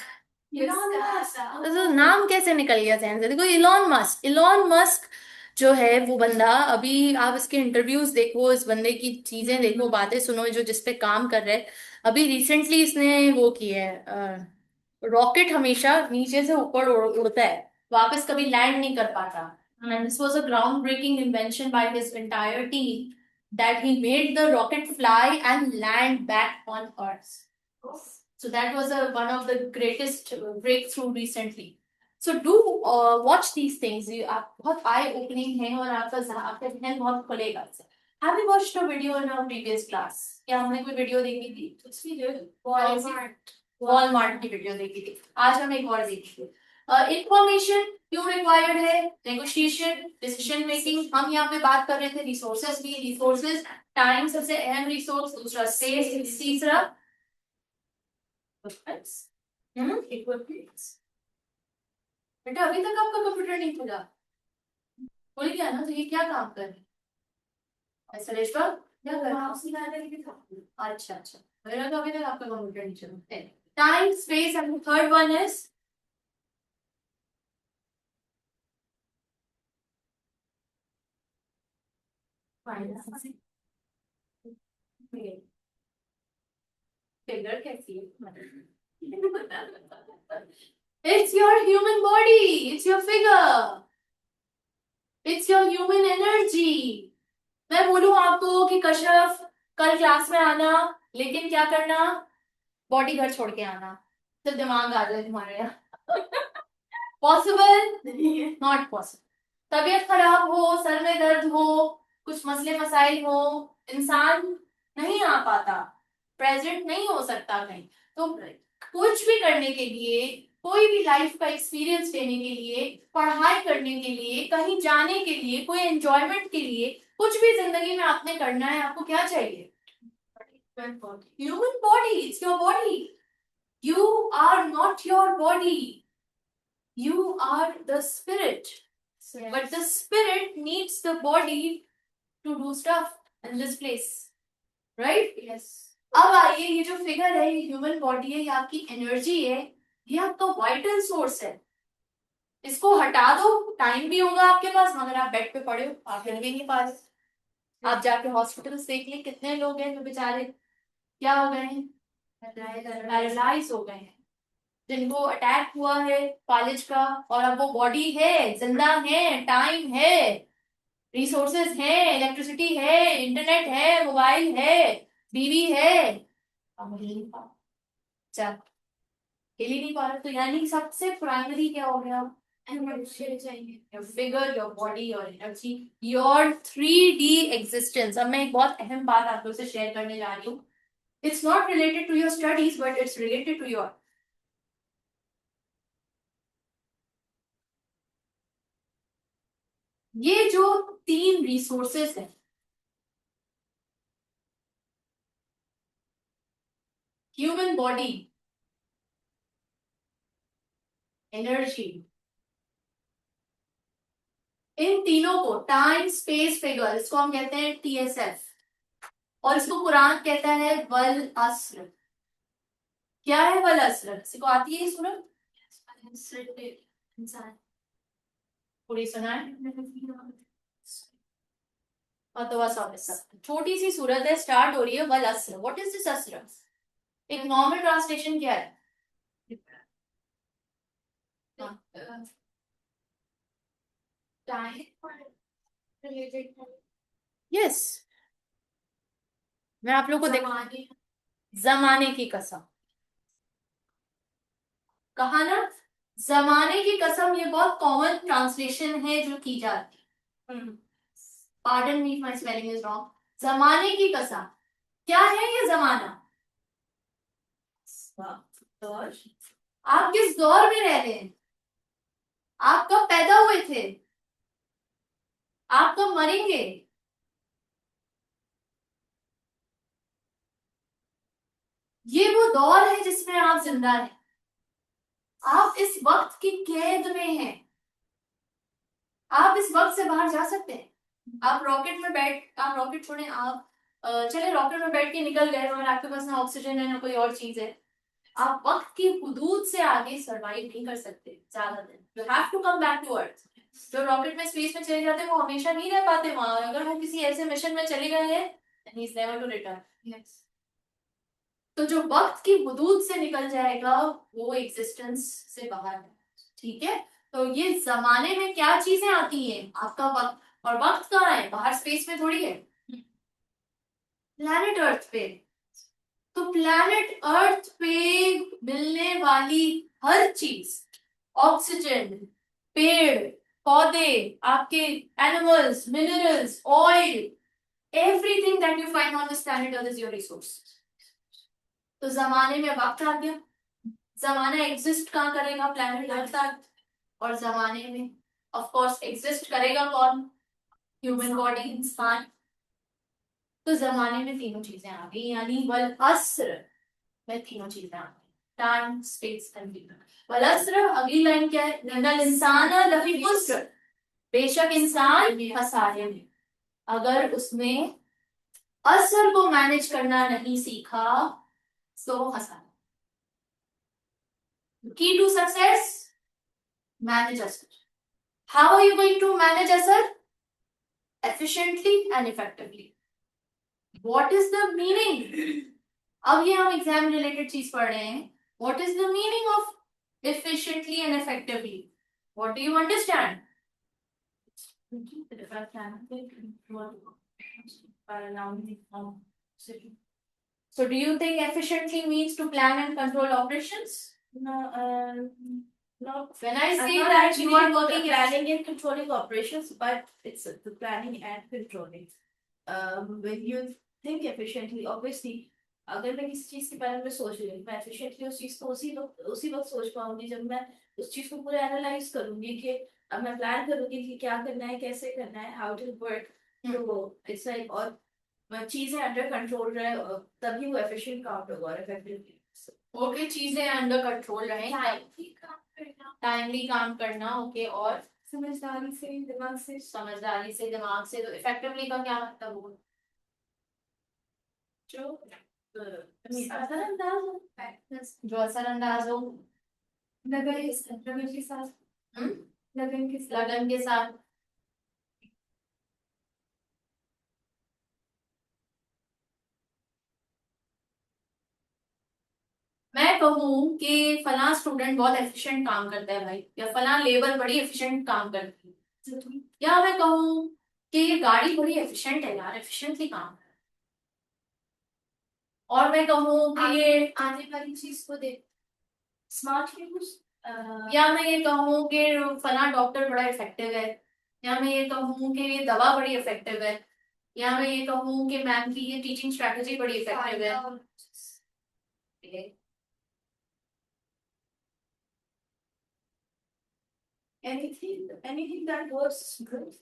तो नाम कैसे निकल गया जहन से, देखो इलॉन मस्क जो है वो बंदा, अभी आप इसके इंटरव्यूज देखो, इस बंदे की चीजें देखो, बातें सुनो, जो जिस पे काम कर रहे हैं। अभी रिसेंटली इसने वो किया है, रॉकेट हमेशा नीचे से ऊपर उड़ता है, वापस कभी लैंड नहीं कर पाता, and this was a ground breaking invention by his entire team, that he made the rocket fly and land back on Earth. So that was one of the greatest breakthrough recently. So do watch these things. आप बहुत eye opening है और आपका ध्यान बहुत खुलेगा इससे। Have you watched a video in our previous class? क्या हमने कोई वीडियो देखी थी? वॉलमार्ट की वीडियो देखी थी। आज हम एक और देखेंगे। इंफॉर्मेशन क्यों रिक्वायर्ड है? Negotiation, decision making. हम यहाँ पे बात कर रहे थे रिसोर्सेज की, रिसोर्सेज टाइम सबसे अहम रिसोर्स, दूसरा स्पेस, तीसरा इक्विपमेंट्स। बेटा अभी तक आपका कंप्यूटर नहीं खुला, खुल गया ना, तो ये क्या काम कर रहे हैं सरेश्वर, क्या कर रहे हैं? अच्छा अच्छा, मेरा तो अभी तक आपका कंप्यूटर नहीं चला। Time, space, and third one is figure कैसी है? It's your human body, it's your figure, it's your human energy. मैं बोलूं आपको कि कश्यप कल क्लास में आना, लेकिन क्या करना, बॉडी घर छोड़ के आना, तो दिमाग आ जाए तुम्हारे यहाँ। पॉसिबल? नहीं है। Not possible. तबीयत खराब हो, सर में दर्द हो, कुछ मसले मसाइल हो, इंसान नहीं आ पाता, प्रेजेंट नहीं हो सकता कहीं। तो कुछ भी करने के लिए, कोई भी लाइफ का एक्सपीरियंस लेने के लिए, पढ़ाई करने के लिए, कहीं जाने के लिए, कोई एंजॉयमेंट के लिए, कुछ भी जिंदगी में आपने करना है, आपको क्या चाहिए? Human body. It's your body. You are not your body. You are the spirit. But the spirit needs the body to do stuff in this place. Right? Yes. अब आइए, ये जो फिगर है, ये ह्यूमन बॉडी है, ये आपकी energy है, ये आपका वाइटल सोर्स है। इसको हटा दो, टाइम भी होगा आपके पास, मगर आप बेड पे पड़े हो, आप हिल भी नहीं पा रहे। आप जाके हॉस्पिटल देख लें, कितने लोग हैं जो बेचारे क्या हो गए हैं, पैरालाइज हो गए हैं, जिनको अटैक हुआ है कॉलेज का, और अब वो बॉडी है, जिंदा है, टाइम है, रिसोर्सेज है, इलेक्ट्रिसिटी है, इंटरनेट है, मोबाइल है, बीवी है, अब हिल नहीं पा, चल हिल ही नहीं पा रहा, तो यानी सबसे प्राइमरी क्या हो गया? एनर्जी चाहिए। Your figure, your body, your energy, your 3D existence. अब मैं एक बहुत अहम बात आप लोगों से शेयर करने जा रही हूँ। It's not related to your studies, but it's related to your, ये जो 3 रिसोर्सेस हैं, ह्यूमन बॉडी, एनर्जी, इन तीनों को, टाइम स्पेस फिगर, इसको हम कहते हैं TSF, और इसको कुरान कहता है वल अस्र। क्या है वल अस्र? किसी को आती है ये सूरत? इंसान। पूरी सुनाए। और तो बस छोटी सी सूरत है, स्टार्ट हो रही है वल अस्र। व्हाट इज दिस अस्र? एक नॉर्मल ट्रांसलेशन क्या है? टाइम रिलेटेड यस, मैं आप लोग को जमाने। जमाने की कसम कहा ना, जमाने की कसम, ये बहुत कॉमन ट्रांसलेशन है जो की जाती है। Pardon me, my spelling is wrong. जमाने की कसम, क्या है ये जमाना? दौर। आप किस दौर में रह रहे हैं? आप कब पैदा हुए थे? आप कब मरेंगे? ये वो दौर है जिसमें आप जिंदा हैं। आप इस वक्त की कैद में हैं। आप इस वक्त से बाहर जा सकते हैं। आप रॉकेट में बैठ, आप रॉकेट छोड़े, आप चले रॉकेट में बैठ के निकल गए, और आपके पास ना ऑक्सीजन है ना कोई और चीज है, आप वक्त की हुदूद से आगे सरवाइव नहीं कर सकते ज्यादा दिन। You have to come back to earth. जो रॉकेट में स्पेस में चले जाते हैं वो हमेशा नहीं रह पाते वहां, अगर वो किसी ऐसे मिशन में चले गए हैं, then he is never to return. Yes. तो जो वक्त की हुदूद से निकल जाएगा वो एग्जिस्टेंस से बाहर है। ठीक है, तो ये जमाने में क्या चीजें आती हैं? आपका वक्त, और वक्त कहाँ है? बाहर स्पेस में थोड़ी है, प्लैनेट अर्थ पे। तो प्लैनेट अर्थ पे मिलने वाली हर चीज, ऑक्सीजन, पेड़ पौधे, आपके animals, minerals, oil, everything that you find on this planet earth is your resource. तो जमाने में वक्त आ गया। जमाना एग्जिस्ट कहाँ करेगा? प्लैनेट अर्थ तक। और जमाने में ऑफ कोर्स एग्जिस्ट करेगा कौन? ह्यूमन बॉडी, इंसान। तो जमाने में तीनों चीजें आ गई, यानी वल अस्र में तीनों चीजें आ गई, टाइम स्पेस एंड फ्रीडम। वल अस्र, अगली लाइन क्या है? इन्नल इंसान लफी खुस्र, बेशक इंसान खसारे में। अगर उसने असर को मैनेज करना नहीं सीखा तो खसारा। की टू सक्सेस, मैनेज असर। How are you going to manage असर? efficiently and effectively. What is the meaning? अब ये हम एग्जाम रिलेटेड चीज पढ़ रहे हैं। What is the meaning of efficiently and effectively? What do you understand? So do you think efficiently means to plan and control operations? No, Not When I I'm say not that actually you are working planning and controlling operations, but it's the planning and controlling. When you think efficiently, obviously, अगर मैं किसी चीज के बारे में सोच रही हूँ, मैं efficiently उस चीज को उसी वक्त सोच पाऊंगी जब मैं उस चीज को पूरा एनालाइज करूंगी कि अब मैं प्लान करूंगी कि क्या करना है, कैसे करना है, हाउ टू वर्क। तो इट्स लाइक और चीजें अंडर कंट्रोल रहे तभी वो एफिशिएंट काउंट होगा और इफेक्टिवली। ओके, चीजें अंडर कंट्रोल रहे, टाइमली काम करना, ओके, और समझदारी से दिमाग से। समझदारी से दिमाग से, तो इफेक्टिवली का क्या मतलब हुआ? जो असरअंदाज हो, जो असरअंदाज हो, लगन के साथ। हम्म? लगन के साथ। लगन के साथ। मैं कहूँ कि फला स्टूडेंट बहुत एफिशिएंट काम करता है भाई, या फला लेबर बड़ी एफिशिएंट काम करती है, या मैं कहूँ कि ये गाड़ी बड़ी एफिशिएंट है यार, एफिशिएंटली काम कर रहा है। और मैं कहूँ कि ये आने वाली चीज को देख स्मार्ट यूज। या मैं ये कहूँ कि फला डॉक्टर बड़ा इफेक्टिव है, या मैं ये कहूँ कि ये दवा बड़ी इफेक्टिव है, या मैं ये कहूँ कि मैम की ये टीचिंग स्ट्रेटजी बड़ी इफेक्टिव है। anything that works good.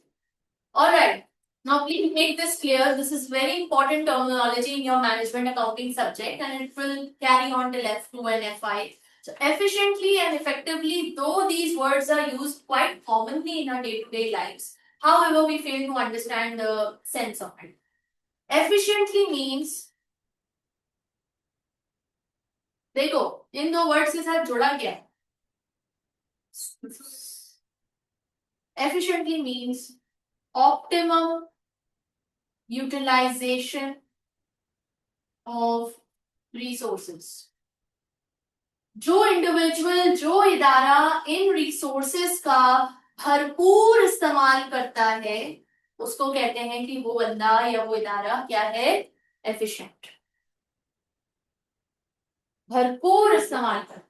All right. Now, please make this clear. This is very important terminology in your management accounting subject, and it will carry on till F2 and F5. So, efficiently and effectively, though these words are used quite commonly in our day-to-day lives, however, we fail to understand the sense of it. Efficiently means, देखो इन दो words के साथ जुड़ा क्या है? Efficiently means optimum utilization of resources. जो individual, जो इदारा इन रिसोर्सेस का भरपूर इस्तेमाल करता है, उसको कहते हैं कि वो बंदा या वो इदारा क्या है? एफिशिएंट। भरपूर इस्तेमाल कर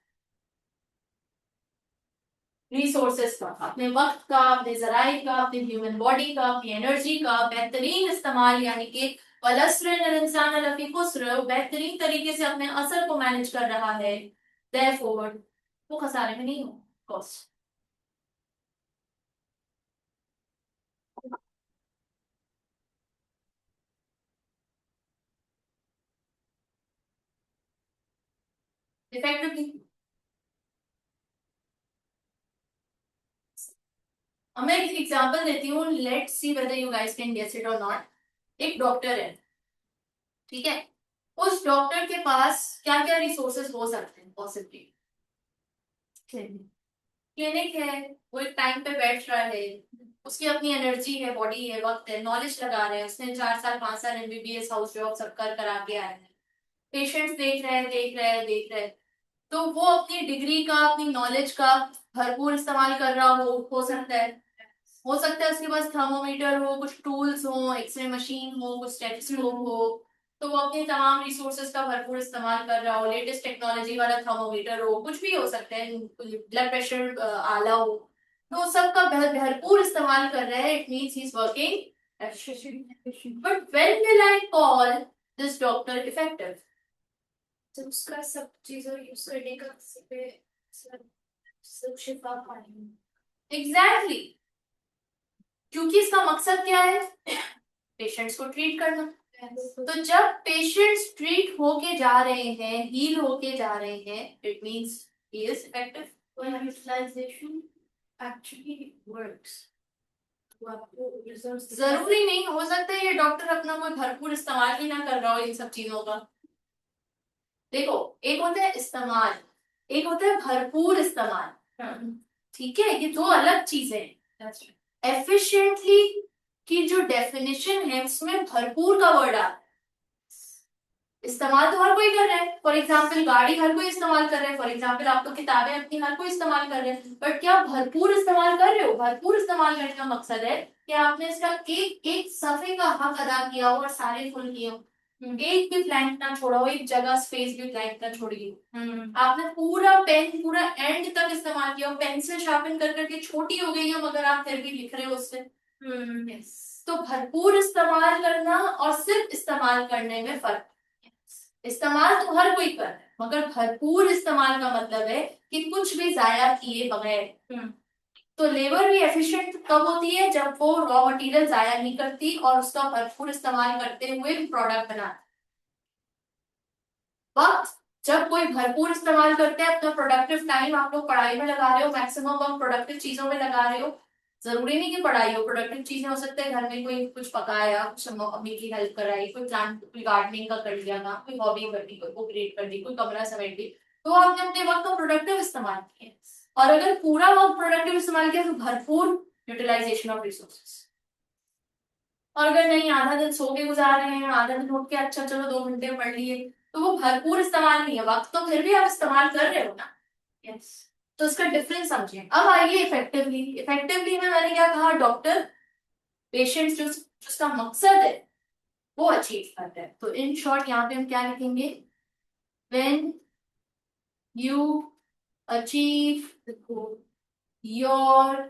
रिसोर्सेस का, अपने वक्त का, अपने जराए का, अपने ह्यूमन बॉडी का, अपनी एनर्जी का बेहतरीन इस्तेमाल, यानी कि बेहतरीन तरीके से अपने असर को मैनेज कर रहा है, therefore वो खसारे में नहीं हो कॉस्ट। इफेक्टिवली, अब मैं एक एग्जांपल देती हूँ, let's see whether you guys can guess it or not. एक डॉक्टर है, ठीक है, उस डॉक्टर के पास क्या क्या रिसोर्सेज हो सकते हैं पॉसिबली? क्लिनिक है, वो एक टाइम पे बैठ रहा है, उसकी अपनी एनर्जी है, बॉडी है, वक्त है, नॉलेज लगा रहे हैं, उसने 4 साल 5 साल एमबीबीएस हाउस जॉब सब कर करा के आया है, पेशेंट्स देख रहे हैं, देख रहे हैं, देख रहे हैं, तो वो अपनी डिग्री का, अपनी नॉलेज का भरपूर इस्तेमाल कर रहा हो सकता है। हो सकता है उसके पास थर्मोमीटर हो, कुछ टूल्स हो, एक्सरे मशीन हो, कुछ स्टेथोस्कोप हो, तो वो अपने तमाम रिसोर्सेज का भरपूर इस्तेमाल कर रहा हो, लेटेस्ट टेक्नोलॉजी वाला थर्मोमीटर हो, कुछ भी हो सकता है, ब्लड प्रेशर आला हो, तो सबका भरपूर इस्तेमाल कर रहा है, it means he is working. But when will I call this doctor effective? जब उसका सब चीजों यूज करने का किसी पे सब शिफा पाएंगे। एग्जैक्टली, क्योंकि इसका मकसद क्या है? पेशेंट्स को ट्रीट करना। तो जब पेशेंट्स ट्रीट होके जा रहे हैं, हील होके जा रहे हैं, it means he is effective. Utilization actually works. जरूरी नहीं, हो सकता है ये डॉक्टर अपना कोई भरपूर इस्तेमाल ही ना कर रहा हो इन सब चीजों का। देखो, एक होता है इस्तेमाल, एक होता है भरपूर इस्तेमाल, ठीक है, ये दो अलग चीजें हैं। एफिशिएंटली की जो डेफिनेशन है उसमें भरपूर का वर्ड आता है। इस्तेमाल तो हर कोई कर रहा है, फॉर एग्जाम्पल गाड़ी हर कोई इस्तेमाल कर रहा है, फॉर एग्जाम्पल आप तो किताबें अपनी हर कोई इस्तेमाल कर रहे हैं, बट क्या भरपूर इस्तेमाल कर रहे हो? भरपूर इस्तेमाल करने का मकसद है कि आपने इसका एक एक सफे का हक अदा किया हो और सारे फुल किए हो। एक भी ब्लैंक ना छोड़ो, एक जगह स्पेस भी ब्लैंक ना छोड़िए। आपने पूरा पेन पूरा एंड तक इस्तेमाल किया, पेंसिल शार्पन कर करके छोटी हो गई है मगर आप फिर भी लिख रहे हो उससे। यस, तो भरपूर इस्तेमाल करना और सिर्फ इस्तेमाल करने में फर्क। इस्तेमाल तो हर कोई कर रहा है, मगर भरपूर इस्तेमाल का मतलब है कि कुछ भी जाया किए बगैर। तो लेबर भी एफिशिएंट कब होती है, जब वो रॉ मटेरियल जाया नहीं करती और उसका भरपूर इस्तेमाल करते हुए भी प्रोडक्ट बनाती। वक्त जब कोई भरपूर इस्तेमाल करते हैं अपना प्रोडक्टिव टाइम, आप लोग पढ़ाई में लगा रहे हो, मैक्सिमम वक्त प्रोडक्टिव चीजों में लगा रहे हो। जरूरी नहीं कि पढ़ाई हो, प्रोडक्टिव चीजें हो सकते हैं घर में कोई कुछ पकाया, कुछ मम्मी की हेल्प कराई, कोई प्लांट कोई गार्डनिंग का कर लिया काम, कोई हॉबी कर दी, कोई बुक रीड कर दी, कोई कमरा समेट दी। तो आपने अपने वक्त का प्रोडक्टिव इस्तेमाल किया, और अगर पूरा वक्त प्रोडक्टिव इस्तेमाल किया तो भरपूर यूटिलाइजेशन ऑफ रिसोर्सेज। और अगर नहीं आधा दिन सो के गुजार रहे हैं, आधा दिन उठ के अच्छा चलो 2 घंटे पढ़ लिए, तो वो भरपूर इस्तेमाल नहीं है, वक्त तो फिर भी आप इस्तेमाल कर रहे हो ना। यस, तो इसका डिफरेंस समझिए। अब आइए इफेक्टिवली। इफेक्टिवली में मैंने क्या कहा, डॉक्टर पेशेंट्स जो जिसका मकसद है वो अचीव करता है। तो इन शॉर्ट यहाँ पे हम क्या लिखेंगे, when you achieve the goal, your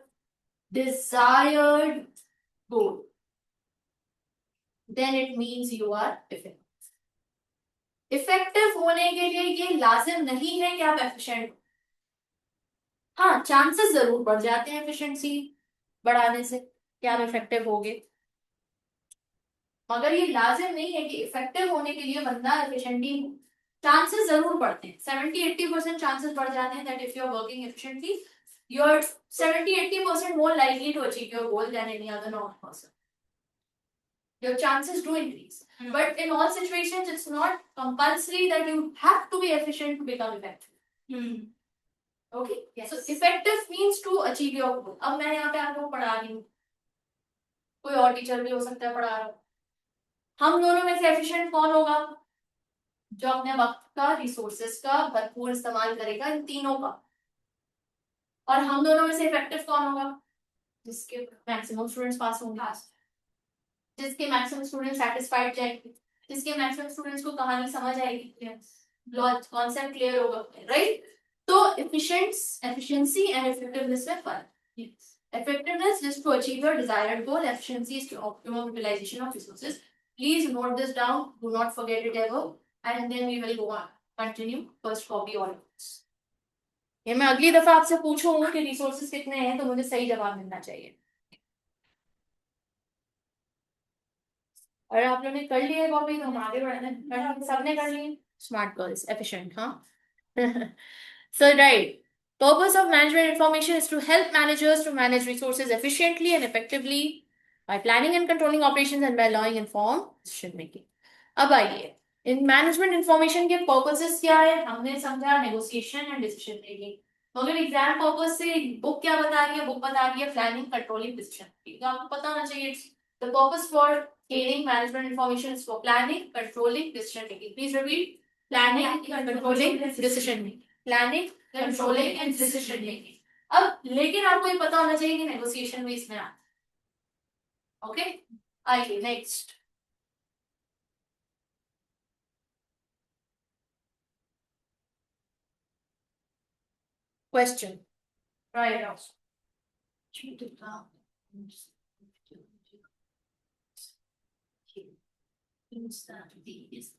desired goal, then it means you are effective. Effective होने के लिए ये लाजिम नहीं है कि आप एफिशिएंट हो। हाँ, चांसेस जरूर बढ़ जाते हैं एफिशिएंसी बढ़ाने से कि आप इफेक्टिव होगे, मगर ये लाजिम नहीं है कि इफेक्टिव होने के लिए बंदा एफिशिएंट ही हो। चांसेस जरूर बढ़ते हैं, 70-80% चांसेस बढ़ जाते हैं that if you are working efficiently you are 70-80% more likely to achieve your goal than any other normal person. Your chances do increase. But in all situations, it's not compulsory that you have to be efficient to become effective. Okay? Yes. So effective means to achieve your goal. अब मैं यहाँ पे आपको पढ़ा रही हूँ, कोई और टीचर भी हो सकता है पढ़ा रहा हो। हम दोनों में से एफिशिएंट कौन होगा, जो अपने वक्त का रिसोर्सेस का भरपूर इस्तेमाल करेगा, इन तीनों का। और हम दोनों में से इफेक्टिव कौन होगा, जिसके मैक्सिमम स्टूडेंट्स पास होंगे, जिसके मैक्सिमम स्टूडेंट सेटिस्फाइड जाएंगे, जिसके मैक्सिमम स्टूडेंट्स को कहानी समझ आएगी, लॉजिक कॉन्सेप्ट क्लियर होगा, राइट। तो एफिशिएंसी एंड इफेक्टिवनेस में फर्क। Effectiveness is to achieve your desired goal. Efficiency is to optimum utilization of resources. Please note this down. Do not forget it ever. And then we will go on. Continue. First copy all of this. ये मैं अगली दफा आपसे पूछूंगा कि resources कितने हैं तो मुझे सही जवाब मिलना चाहिए। और आप लोगों ने कर लिया कॉपी तो हम आगे बढ़े, सबने कर ली। स्मार्ट गर्ल्स, एफिशिएंट, हाँ। So right. Purpose of management information is to help managers to manage resources efficiently and effectively by planning and controlling operations and by allowing informed decision making. अब आइए, in management information के purposes क्या है, हमने समझा negotiation and decision making. मगर exam purpose से book क्या बता रही है, बुक बता रही है प्लानिंग कंट्रोलिंग डिसीजन मेकिंग। तो आपको पता होना चाहिए the purpose for gaining management information is for planning, controlling, decision making. Please repeat. Planning, controlling, decision making. Planning, controlling and decision making. अब लेकिन आपको ये पता होना चाहिए कि नेगोशिएशन भी इसमें आता है। ओके, आइए next question. Right out that the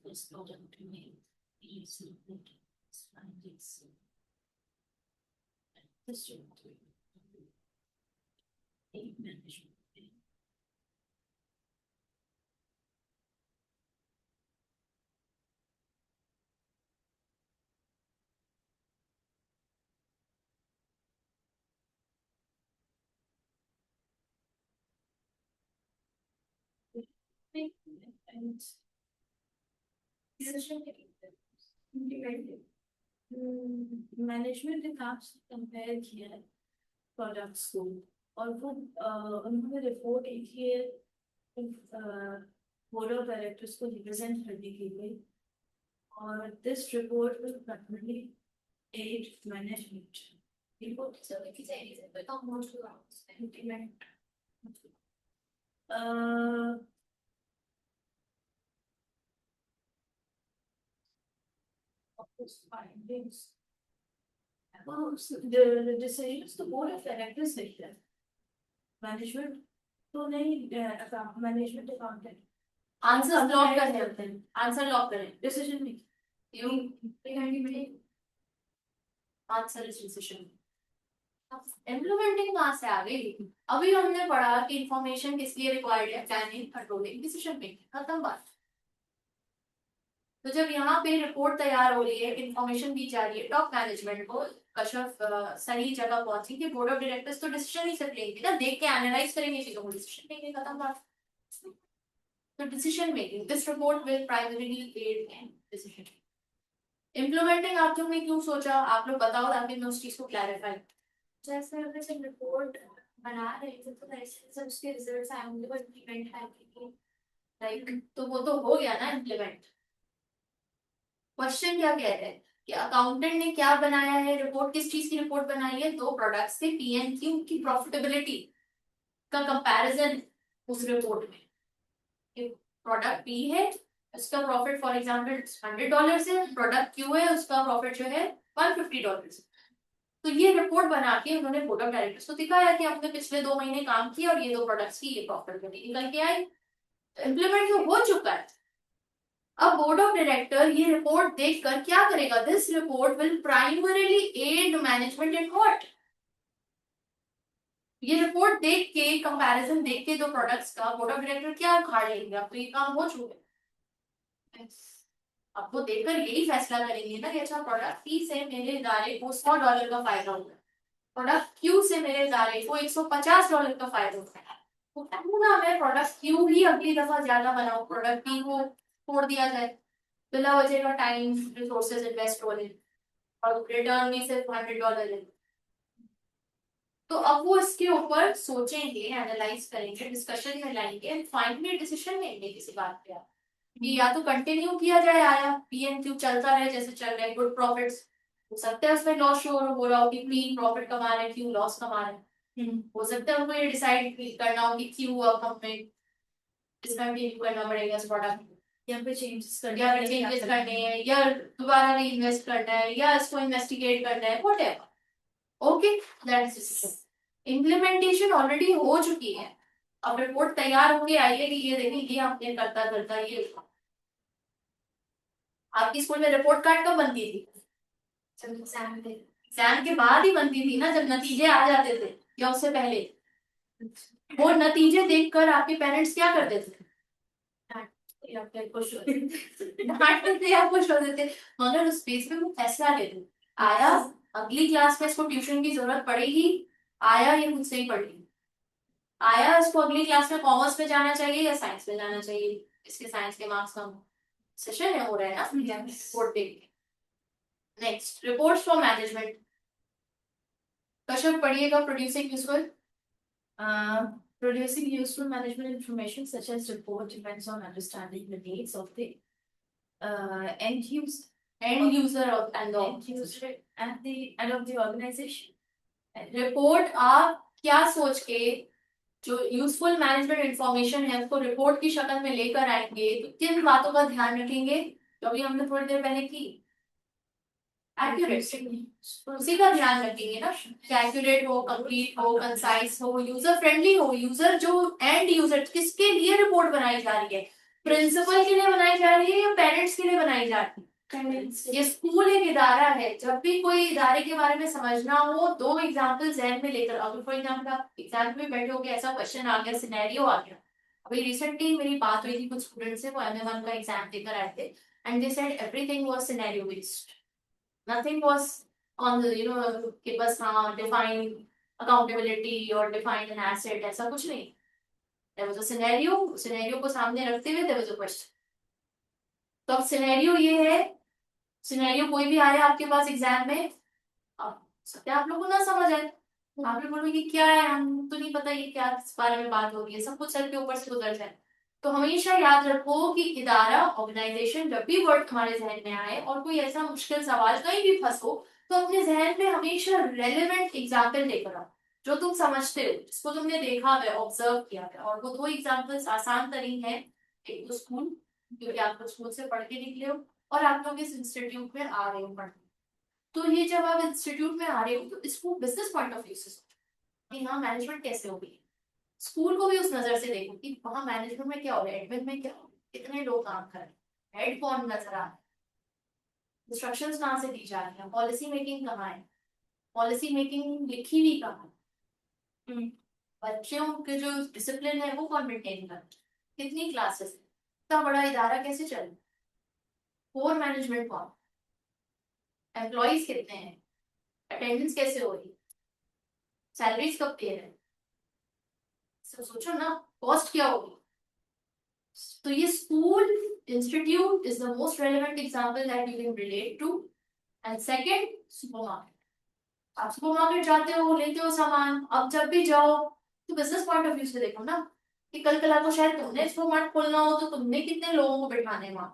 is not to me easy findings this management and decision making management ने काफी कंपेयर किया है प्रोडक्ट्स को, और वो उन्होंने रिपोर्ट लिखी है बोर्ड ऑफ डायरेक्टर्स को रिप्रेजेंट करने के लिए, और this report will primarily aid management. Report से लिखी जाएगी तो most implement findings. The decisions the board of directors लेते हैं. Management तो नहीं, management accountant. आंसर लॉक करने होते हैं, आंसर लॉक करें. Decision नहीं. You answer is decision. Implementing कहाँ से आ गई? अभी हमने पढ़ा कि इंफॉर्मेशन किस लिए रिक्वायर्ड है, प्लानिंग, कंट्रोलिंग, डिसीजन मेकिंग, खत्म बात. तो जब यहाँ पे रिपोर्ट तैयार हो रही है, इंफॉर्मेशन दी जा रही है टॉप मैनेजमेंट को, कश्यप सही जगह पहुंची कि बोर्ड ऑफ डायरेक्टर्स तो डिसीजन ही सब लेंगे ना, देख के एनालाइज करेंगे चीजों को, डिसीजन लेंगे, खत्म बात. तो decision making, this report will primarily aid in decision. Implementing आप लोग ने क्यों सोचा, आप लोग बताओ ताकि मैं उस चीज को क्लैरिफाई. जैसे हमने जब रिपोर्ट बना रहे थे तो ऐसे जब उसके रिजल्ट्स आए होंगे वो इम्प्लीमेंट करेंगे. लाइक तो वो तो हो गया ना इम्प्लीमेंट. क्वेश्चन क्या कह रहे हैं कि अकाउंटेंट ने क्या बनाया है, रिपोर्ट किस चीज की रिपोर्ट बनाई है, दो प्रोडक्ट्स के पीएनक्यू की प्रॉफिटेबिलिटी का कंपैरिजन उस रिपोर्ट में. प्रोडक्ट पी है, उसका प्रॉफिट फॉर एग्जांपल $100 है, प्रोडक्ट क्यू है, उसका प्रॉफिट जो है $150. तो ये रिपोर्ट बना के उन्होंने बोर्ड ऑफ डायरेक्टर्स को दिखाया कि हमने पिछले 2 महीने काम किया और ये दो प्रोडक्ट्स की ये प्रॉफिटेबिलिटी निकल के आई. इम्प्लीमेंट तो हो चुका है. अब बोर्ड ऑफ डायरेक्टर ये रिपोर्ट देखकर क्या करेगा, this report will primarily aid management in what. ये रिपोर्ट देख के, कंपैरिजन देख के दो प्रोडक्ट्स का बोर्ड ऑफ डायरेक्टर क्या उखाड़ लेंगे, अब तो ये काम हो चुका है. अब वो देखकर यही फैसला करेंगे ना कि अच्छा प्रोडक्ट पी से मेरे इदारे को $100 का फायदा होगा, प्रोडक्ट क्यू से मेरे इदारे को $150 का फायदा होगा. तो क्यों ना मैं प्रोडक्ट क्यू ही अगली दफा ज्यादा बनाऊं, प्रोडक्ट पी को छोड़ दिया जाए, बिना वजह का टाइम रिसोर्सेज इन्वेस्ट हो रहे और रिटर्न भी सिर्फ $100 है. तो अब वो इसके ऊपर सोचेंगे, एनालाइज करेंगे, डिस्कशन में लाएंगे एंड फाइनली डिसीजन लेंगे किसी बात पे. कि या तो कंटिन्यू किया जाए, आया पीएनक्यू चलता रहे जैसे चल रहा है, गुड प्रॉफिट्स. हो सकता है उसमें लॉस शो हो रहा हो कि पी प्रॉफिट कमा रहे हैं, क्यू लॉस कमा रहे हैं. हो सकता है उनको ये डिसाइड करना हो कि क्यू अब हमें इसमें भी करना पड़ेगा इस प्रोडक्ट, या फिर चेंजेस करने हैं, या दोबारा री इन्वेस्ट करना है, या इसको इन्वेस्टिगेट करना है, whatever. Okay, that is implementation already हो चुकी है. अब रिपोर्ट तैयार होके आई है कि ये देखिए ये हमने करता करता ये. आपकी स्कूल में रिपोर्ट कार्ड कब बनती थी? एग्जाम के बाद ही बनती थी ना, जब नतीजे आ जाते थे, या उससे पहले. वो नतीजे देखकर आपके पेरेंट्स क्या करते थे? डांटते थे या खुश होते थे, मगर उस बेस पे वो फैसला लेते. आया अगली क्लास में इसको ट्यूशन की जरूरत पड़ेगी, आया ये खुद से ही पढ़ेगी, आया इसको अगली क्लास में कॉमर्स में जाना चाहिए या साइंस में जाना चाहिए, इसके साइंस के मार्क्स कम. सेशन है हो रहा है ना रिपोर्ट देख. Next, reports for management. Kashyap पढ़िएगा. Producing useful. Producing useful management information such as report depends on understanding the needs of the end user and the end user and of the organization. Report आप क्या सोच के जो useful management information है उसको report की शक्ल में लेकर आएंगे, तो किन बातों का ध्यान रखेंगे जो अभी हमने थोड़ी देर पहले की. एक्यूरेट, उसी का ध्यान रखेंगे ना कि एक्यूरेट हो, कंप्लीट हो, कंसाइज हो, यूजर फ्रेंडली हो. यूजर जो एंड यूजर किसके लिए रिपोर्ट बनाई जा रही है, प्रिंसिपल के लिए बनाई जा रही है या पेरेंट्स के लिए बनाई जा रही है? ये स्कूल एक इदारा है. जब भी कोई इदारे के बारे में समझना हो, दो एग्जाम्पल जहन में लेकर, अगर फॉर एग्जाम्पल आप एग्जाम में बैठे हो गए, ऐसा क्वेश्चन आ गया, सिनेरियो आ गया. अभी रिसेंटली मेरी बात हुई थी कुछ स्टूडेंट से, वो MM1 का एग्जाम देकर आए थे and they said everything was scenario based, nothing was on the कि बस हाँ डिफाइन अकाउंटेबिलिटी और डिफाइन एन एसेट, ऐसा कुछ नहीं. देयर वाज अ सिनेरियो को सामने रखते हुए देयर वाज अ क्वेश्चन. तो अब सिनेरियो ये है, सिनेरियो कोई भी आया आपके पास एग्जाम में, अब सकते आप लोगों को ना समझ आए, आप लोग बोलोगे कि क्या है, हम तो नहीं पता ये क्या किस बारे में बात हो रही है, सब कुछ सर के ऊपर से गुजर जाए. तो हमेशा याद रखो कि इदारा, ऑर्गेनाइजेशन, जब भी वर्ड तुम्हारे जहन में आए और कोई ऐसा मुश्किल सवाल कहीं भी फंसो, तो अपने जहन में हमेशा रेलेवेंट एग्जाम्पल लेकर आओ जो तुम समझते हो, जिसको तुमने देखा है, ऑब्जर्व किया है. और वो दो एग्जाम्पल्स आसान तरीन है. एक तो स्कूल, क्योंकि आप स्कूल से पढ़ के निकले हो, और आप लोग इस इंस्टीट्यूट में आ रहे हो पढ़ने। तो ये जब आप इंस्टीट्यूट में आ रहे हो तो इसको बिजनेस पॉइंट ऑफ व्यू से सोचो कि हाँ मैनेजमेंट कैसे होगी। स्कूल को भी उस नजर से देखो कि वहाँ मैनेजमेंट में क्या हो रहा है, एडमिन में क्या हो रहा है, कितने लोग काम कर रहे हैं, हेड कौन नजर आ रहा है, इंस्ट्रक्शंस कहाँ से दी जा रही है, पॉलिसी मेकिंग कहाँ है, पॉलिसी मेकिंग लिखी हुई कहाँ है, बच्चों के जो डिसिप्लिन है वो कौन मेंटेन कर रहा है, कितनी क्लासेस, इतना बड़ा इदारा कैसे चल रहा है, कोर मैनेजमेंट कौन, एम्प्लॉइज कितने हैं, अटेंडेंस कैसे हो रही है, सैलरीज कब दे रहे हैं, सब सोचो ना, कॉस्ट क्या होगी। तो ये school institute is the most relevant example that you can relate to. And second, supermarket. आप सुपरमार्केट जाते हो, लेते हो सामान, अब जब भी जाओ तो बिजनेस पॉइंट ऑफ व्यू से देखो ना कि कल कल को शायद तुमने सुपरमार्केट खोलना हो तो तुमने कितने लोगों को बिठाने वहां,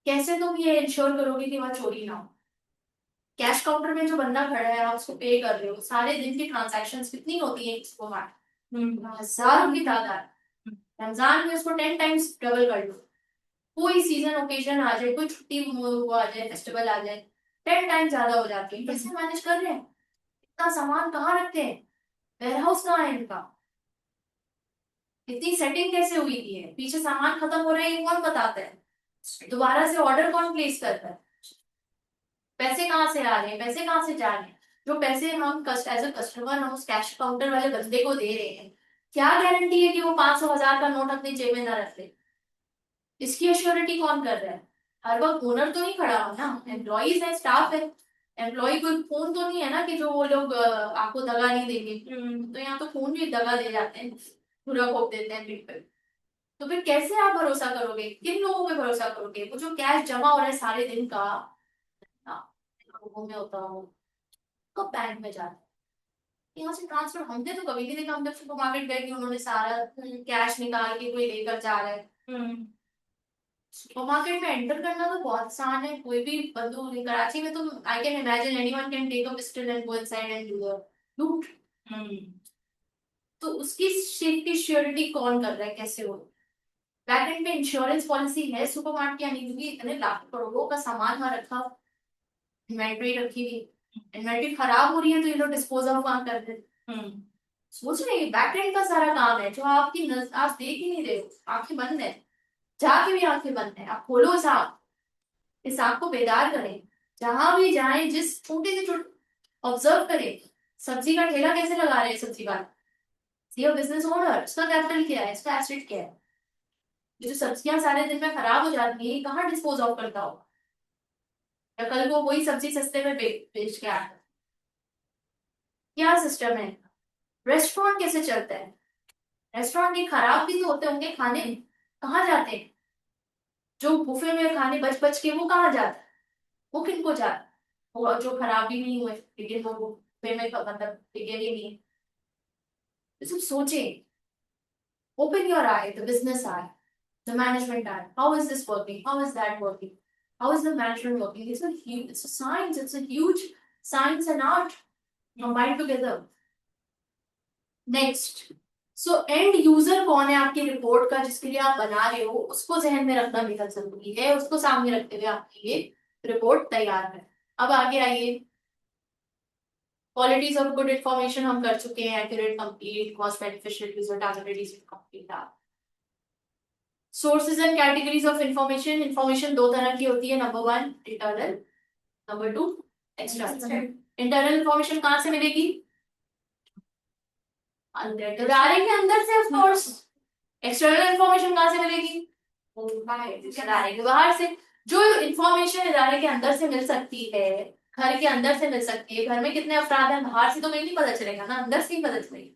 कैसे तुम ये इंश्योर करोगे कि वहां चोरी ना हो। कैश काउंटर में जो बंदा खड़ा है आप उसको पे कर रहे हो, सारे दिन की ट्रांजैक्शन कितनी होती है सुपरमार्केट, हजारों की तादाद। रमजान में उसको 10 टाइम्स डबल कर लो, कोई सीजन ओकेजन आ जाए, कोई छुट्टी वो आ जाए, फेस्टिवल आ जाए, 10 टाइम्स ज्यादा हो जाती है। कैसे मैनेज कर रहे हैं, इतना सामान कहाँ रखते हैं, वेयरहाउस कहाँ है इनका, इतनी सेटिंग कैसे हुई थी है, पीछे सामान खत्म हो रहा है ये कौन बताता है, दोबारा से ऑर्डर कौन प्लेस करता है, पैसे कहाँ से आ रहे हैं, पैसे कहाँ से जा रहे हैं, जो पैसे हम एज अ कस्टमर हम उस कैश काउंटर वाले बंदे को दे रहे हैं, क्या गारंटी है कि वो 500 1000 का नोट अपनी जेब में ना रख ले, इसकी अश्योरिटी कौन कर रहा है। हर वक्त ओनर तो नहीं खड़ा हो ना, एम्प्लॉइज है, स्टाफ है। एम्प्लॉय कोई फोन तो नहीं है ना कि जो वो लोग आपको दगा नहीं देंगे, तो यहाँ तो फोन भी दगा दे जाते हैं, पूरा खोप देते हैं पीठ पे। तो फिर कैसे आप भरोसा करोगे, किन लोगों पे भरोसा करोगे, वो जो कैश जमा हो रहा है सारे दिन का, हाँ, लोगों में होता हो, कब बैंक में जाता है, यहाँ से ट्रांसफर हमने तो कभी नहीं देखा, हम जब सुपर मार्केट गए कि उन्होंने सारा कैश निकाल के कोई लेकर जा रहा है। सुपरमार्केट में एंटर करना तो बहुत आसान है, कोई भी बंदूक कराची में तो I can imagine anyone can take a pistol and go inside and do the loot. तो उसकी सेफ्टी श्योरिटी कौन कर रहा है, कैसे हो। बैकएंड में इंश्योरेंस पॉलिसी है सुपरमार्केट की, यानी क्योंकि इतने लाख करोड़ों का सामान वहां रखा, इन्वेंट्री रखी हुई, इन्वेंट्री खराब हो रही है तो ये लोग डिस्पोज ऑफ वहां कर देते। सोच रहे हैं बैकएंड का सारा काम है जो आप देख ही नहीं रहे हो, आंखें बंद है, जाके भी आंखें बंद है, आप खोलो हिसाब, इस आंख को बेदार करें, जहां भी जाएं जिस छोटे से छोटे ऑब्जर्व करें, सब्जी का ठेला कैसे लगा रहे हैं सब्जी वाला, बिजनेस ओनर, उसका कैपिटल क्या है, इसका एसेट क्या है, जो सब्जियां सारे दिन में खराब हो जाती है कहाँ डिस्पोज ऑफ करता हो, या कल को वही सब्जी सस्ते में बेच के आता है, क्या सिस्टम है। रेस्टोरेंट कैसे चलता है, रेस्टोरेंट के खराब भी तो होते होंगे खाने, कहाँ जाते हैं, जो बुफे में खाने बच बच के वो कहाँ जाता है, वो किनको जाता है, वो जो खराब भी नहीं हुए लेकिन वो बुफे में मतलब टिके भी नहीं है। तो सब सोचे, open your eye, the business eye, the management eye. How is this working? How is that working? How is the management working? It's a huge, it's a science. It's a huge science and art combined together. Next, so end user कौन है आपकी report का जिसके लिए आप बना रहे हो, उसको जहन में रखना बेहद जरूरी है, उसको सामने रखते हुए आपकी ये रिपोर्ट तैयार है। अब आगे आइए, क्वालिटीज ऑफ गुड इन्फॉर्मेशन हम कर चुके हैं, accurate, complete, cost beneficial, user targeted, complete. Sources and categories of information, information दो तरह की होती है, number one internal, number two external. Internal information कहाँ से मिलेगी, अंदर इदारे के अंदर से ऑफ कोर्स। एक्सटर्नल इंफॉर्मेशन कहाँ से मिलेगी, इदारे के बाहर से। जो इंफॉर्मेशन इदारे के अंदर से मिल सकती है, घर के अंदर से मिल सकती है, घर में कितने अफराद हैं बाहर से तो नहीं पता चलेगा ना, अंदर से ही पता चलेगी।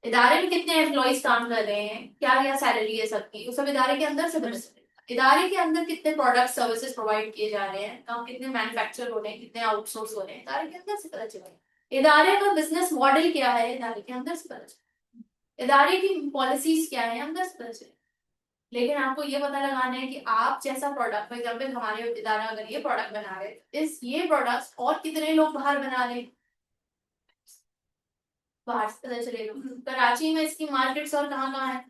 इदारे में कितने एम्प्लॉइज काम कर रहे हैं, क्या क्या सैलरी है सबकी, वो सब इदारे के अंदर से पता चलेगा। इदारे के अंदर कितने प्रोडक्ट सर्विसेज प्रोवाइड किए जा रहे हैं, काम कितने मैन्युफैक्चर हो रहे हैं, कितने आउटसोर्स हो रहे हैं, इदारे के अंदर से पता चलेगा। इदारे का बिजनेस मॉडल क्या है, इदारे के अंदर से पता चलेगा। इदारे की पॉलिसीज क्या है, अंदर से पता चलेगा। लेकिन आपको ये पता लगाना है कि आप जैसा प्रोडक्ट, फॉर एग्जाम्पल हमारे इदारा अगर ये प्रोडक्ट बना रहे हैं, इस ये प्रोडक्ट और कितने लोग बाहर बना रहे हैं, बाहर से पता चलेगा। कराची में इसकी मार्केट्स और कहाँ कहाँ है,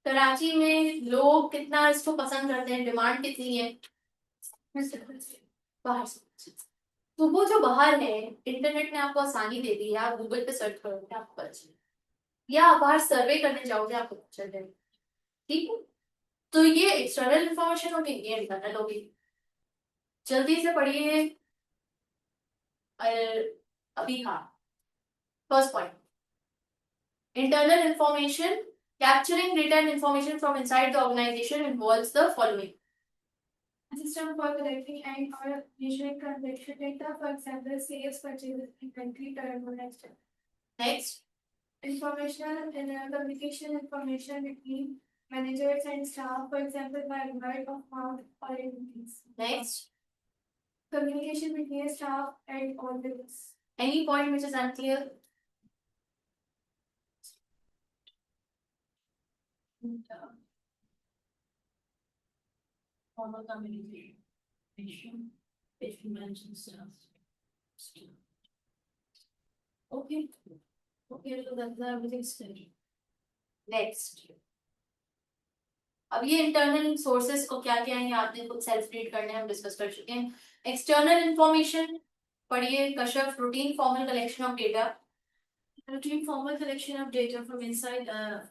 कराची में लोग कितना इसको पसंद करते हैं, डिमांड कितनी है बाहर से। तो वो जो बाहर है, इंटरनेट ने आपको आसानी दे दी है, आप गूगल पे सर्च करोगे आपको पता चलेगा, या आप बाहर सर्वे करने जाओगे आपको पता चल जाएगा। ठीक है, तो ये एक्सटर्नल इंफॉर्मेशन होगी, ये इंटरनल होगी। जल्दी से पढ़िए। अभी हाँ, first point, internal information, capturing data and information from inside the organization involves the following. A system for collecting and or measuring transaction data, for example, sales, purchases, inventory, turnover, etc. Next. Informational and communication information between managers and staff, for example, by word of mouth or in meetings. Next. Communication between staff and all levels. Any point which is unclear? Formal communication between managers and staff. Okay. Okay, so that's everything steady. Next. अब ये internal sources को क्या क्या है आपने खुद self read करने हम डिस्कस कर चुके हैं। एक्सटर्नल इंफॉर्मेशन पढ़िए Kashyap, routine formal collection of data. Routine formal collection of data from inside,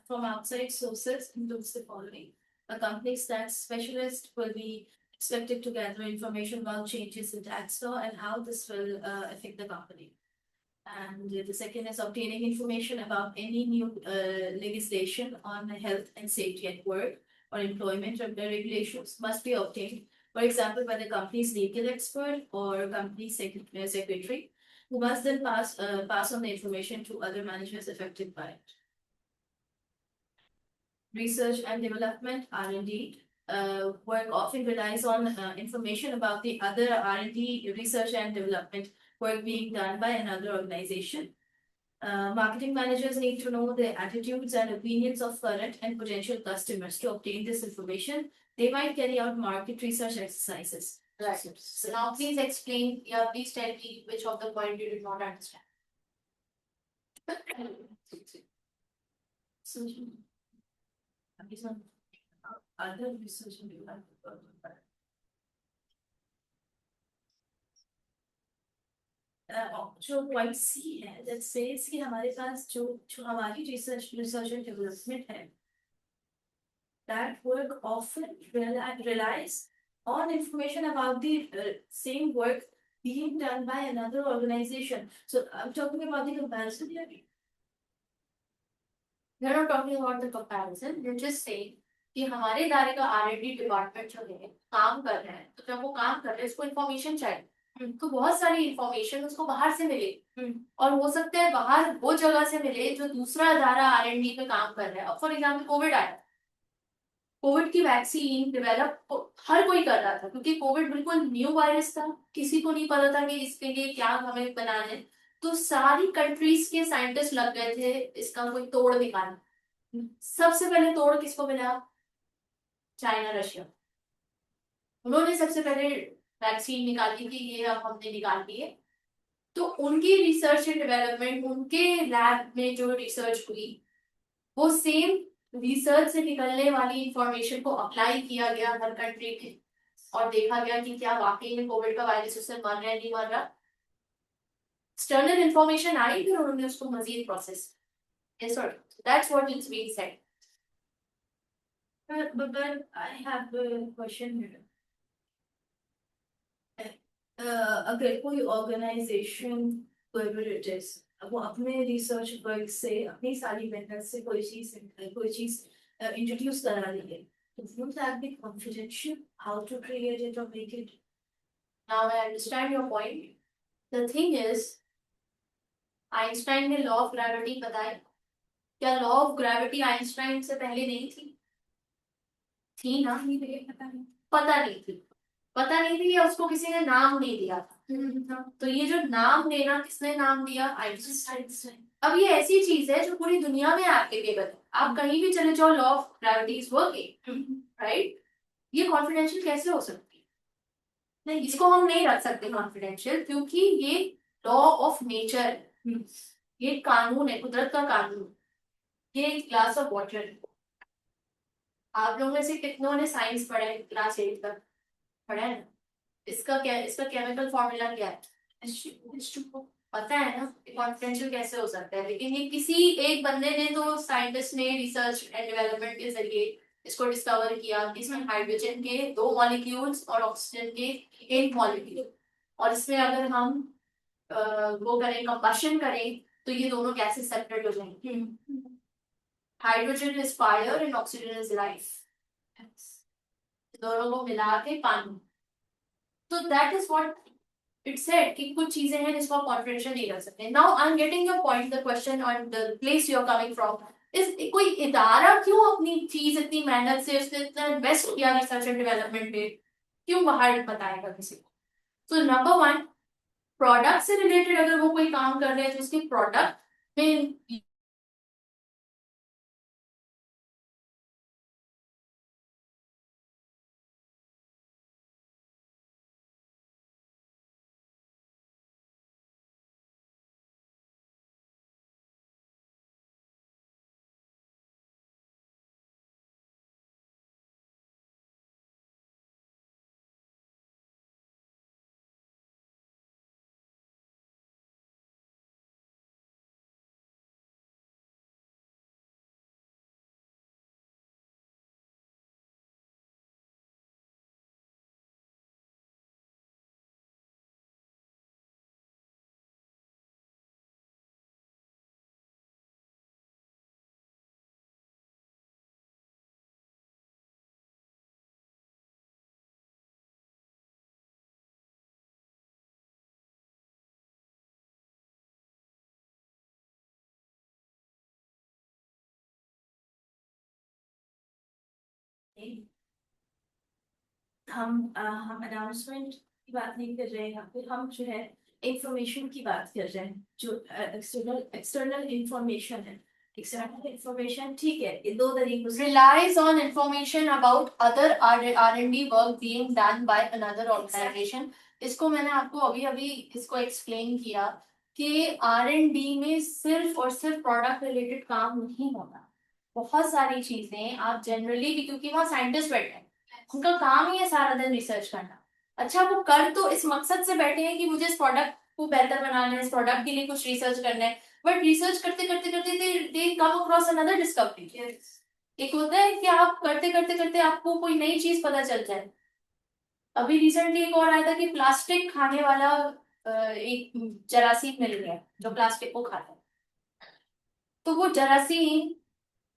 from outside sources includes the following. A company's tax specialist will be expected to gather information about changes in tax law and how this will affect the company. And the second is obtaining information about any new legislation on health and safety at work or employment regulations must be obtained, for example, by the company's legal expert or company secretary, who must then pass on the information to other managers affected by it. Research and development (R&D) work often relies on information about the other R&D research and development work being done by another organization. Marketing managers need to know the attitudes and opinions of current and potential customers. To obtain this information, they might carry out market research exercises. Right. So now please explain, please tell me which of the point you did not understand. Other research and development. जो point सी है that says कि हमारे पास जो हमारी research and development है, that work often relies on information about the same work being done by another organization. So I'm talking about the comparison here. We are not talking about the comparison. We're just saying कि हमारे इदारे का R&D department जो है काम कर रहे हैं, तो जब वो काम कर रहे हैं इसको इन्फॉर्मेशन चाहिए, तो बहुत सारी इन्फॉर्मेशन उसको बाहर से मिले, और हो सकता है बाहर वो जगह से मिले जो दूसरा इदारा R&D पे काम कर रहा है। फॉर एग्जाम्पल कोविड आया, कोविड की वैक्सीन डेवलप हर कोई कर रहा था, क्योंकि कोविड बिल्कुल न्यू वायरस था, किसी को नहीं पता था कि इसके लिए क्या हमें बनाना है, तो सारी कंट्रीज के साइंटिस्ट लग गए थे इसका कोई तोड़ निकालना। सबसे पहले तोड़ किसको मिला? China, Russia. उन्होंने सबसे पहले वैक्सीन निकाली थी, ये अब हमने निकाल ली है। तो उनकी रिसर्च एंड डेवलपमेंट, उनके लैब में जो रिसर्च हुई, वो सेम रिसर्च से निकलने वाली इंफॉर्मेशन को अप्लाई किया गया हर कंट्री में, और देखा गया कि क्या वाकई में कोविड का वायरस उससे मर रहा है नहीं मर रहा। एक्सटर्नल इंफॉर्मेशन आई, फिर उन्होंने उसको मजीद process. Yes, sir. That's what is being said. But I have a question here. अगर कोई ऑर्गेनाइजेशन वो अपने रिसर्च वर्क से अपनी सारी मेहनत से कोई चीज इंट्रोड्यूस करा रही है, तो would that be confidential? How to create it or make it? Now I understand your point. The thing is, Einstein ने लॉ ऑफ ग्रेविटी बताया। क्या लॉ ऑफ ग्रेविटी आइंस्टाइन से पहले नहीं थी? थी ना? पता नहीं थी, पता नहीं थी, या उसको किसी ने नाम नहीं दिया था। तो ये जो नाम देना, किसने नाम दिया? आइंस्टाइन। अब ये ऐसी चीज है जो पूरी दुनिया में एप्लीकेबल है, आप कहीं भी चले जाओ, law of gravity is working, right? ये कॉन्फिडेंशियल कैसे हो सकती है? नहीं, इसको हम नहीं रख सकते कॉन्फिडेंशियल, क्योंकि ये लॉ ऑफ नेचर, ये कानून है, कुदरत का कानून। ये एक ग्लास ऑफ वाटर, आप लोगों में से कितनों ने साइंस पढ़ा है क्लास 8 तक? पढ़ा है ना? इसका केमिकल फॉर्मूला क्या है? H2O। पता है ना? कॉन्फिडेंशियल कैसे हो सकता है, लेकिन ये किसी एक बंदे ने, तो साइंटिस्ट ने रिसर्च एंड डेवलपमेंट के जरिए इसको डिस्कवर किया कि इसमें हाइड्रोजन के 2 मॉलिक्यूल्स और ऑक्सीजन के 1 मॉलिक्यूल, और इसमें अगर हम वो करें, कंबशन करें, तो ये दोनों गैसेस सेपरेट हो जाएंगे। Hydrogen is fire and oxygen is life, दोनों को मिला के पानी। तो that is what it said कि कुछ चीजें हैं जिसको आप कॉन्फिडेंशियल नहीं कर सकते। Now I am getting your point, the question on the place you are coming from is, कोई इदारा क्यों अपनी चीज इतनी मेहनत से उसने इतना इन्वेस्ट किया रिसर्च एंड डेवलपमेंट पे, क्यों बाहर बताएगा किसी को? तो नंबर वन, प्रोडक्ट से रिलेटेड अगर वो कोई काम कर रहे हैं तो उसके प्रोडक्ट में हम अनाउंसमेंट की बात नहीं कर रहे हैं यहाँ पे, हम जो है इंफॉर्मेशन की बात कर रहे हैं, जो एक्सटर्नल एक्सटर्नल इंफॉर्मेशन है। एक्सटर्नल इंफॉर्मेशन ठीक है, ये दो तरीकों से relies on information about other R&D work being done by another organization। इसको मैंने आपको अभी अभी इसको एक्सप्लेन किया कि R&D में सिर्फ और सिर्फ प्रोडक्ट रिलेटेड काम नहीं होता, बहुत सारी चीजें आप जनरली भी, क्योंकि वहाँ साइंटिस्ट बैठे हैं, उनका काम ही है सारा दिन रिसर्च करना। अच्छा, वो कर तो इस मकसद से बैठे हैं कि मुझे इस प्रोडक्ट को बेहतर बनाना है, इस प्रोडक्ट के लिए कुछ रिसर्च करना है, बट रिसर्च करते करते करते दे कम अक्रॉस अनदर डिस्कवरी। एक होता है कि आप करते करते करते आपको कोई नई चीज पता चल जाए। अभी रिसेंटली एक और आया था कि प्लास्टिक खाने वाला एक जरासीम मिल गया जो प्लास्टिक को खाता है। तो वो जरासीम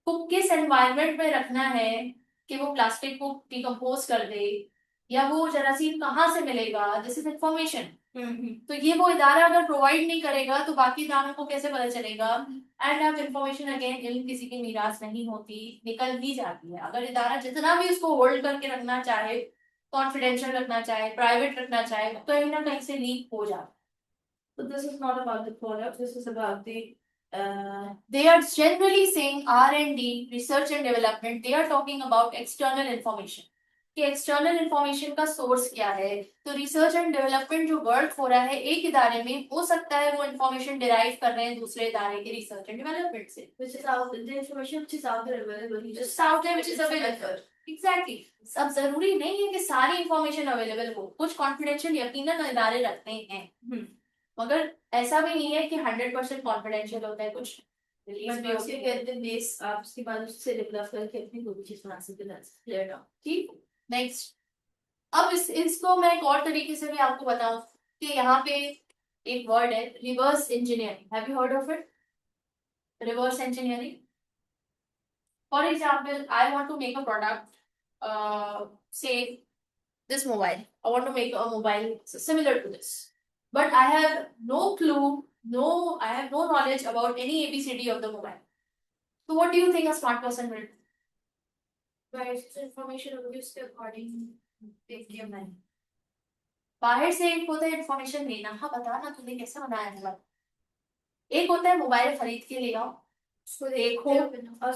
को किस एनवायरनमेंट में रखना है कि वो प्लास्टिक को डिकम्पोज कर दे, या वो जरासीम कहाँ से मिलेगा, दिस इज इंफॉर्मेशन। तो ये वो इदारा अगर प्रोवाइड नहीं करेगा तो बाकी इदारों को कैसे पता चलेगा? एंड अब इंफॉर्मेशन अगेन, इल्म किसी की मीरास नहीं होती, निकल ही जाती है। अगर इदारा जितना भी उसको होल्ड करके रखना चाहे, कॉन्फिडेंशियल रखना चाहे, प्राइवेट रखना चाहे, तो कहीं ना कहीं से लीक हो जाता है। So this is not about the product, this is about the They are generally saying R&D, research and development, they are talking about external information कि एक्सटर्नल इंफॉर्मेशन का सोर्स क्या है। तो रिसर्च एंड डेवलपमेंट जो work हो रहा है एक इदारे में, हो सकता है वो इंफॉर्मेशन डिराइव कर रहे हैं दूसरे इदारे के रिसर्च एंड डेवलपमेंट से, which is out the information which is out there available, you just just out there which is available। Exactly. अब जरूरी नहीं है कि सारी इंफॉर्मेशन अवेलेबल हो, कुछ कॉन्फिडेंशियल यकीनन इदारे रखते हैं, मगर ऐसा भी नहीं है कि 100% कॉन्फिडेंशियल होता है, कुछ रिलीज भी होती है। कहते हैं बेस आप उसके बाद उससे डेवलप करके अपनी कोई चीज बना सकते हैं। क्लियर ना? ठीक, नेक्स्ट। अब इसको मैं एक और तरीके से भी आपको बताऊं कि यहाँ पे एक वर्ड है reverse engineering, have you heard of it? Reverse engineering, for example I want to make a product, say this mobile, I want to make a mobile similar to this, but I have no clue, I have no knowledge about any ABCD of the mobile. So what do you think a smart person will do? Right, information होगी उसके according देख लिया मैंने। बाहर से एक होता है इन्फॉर्मेशन लेना, हाँ बता ना तूने कैसे बनाया है। एक होता है मोबाइल खरीद के ले आओ, उसको देखो,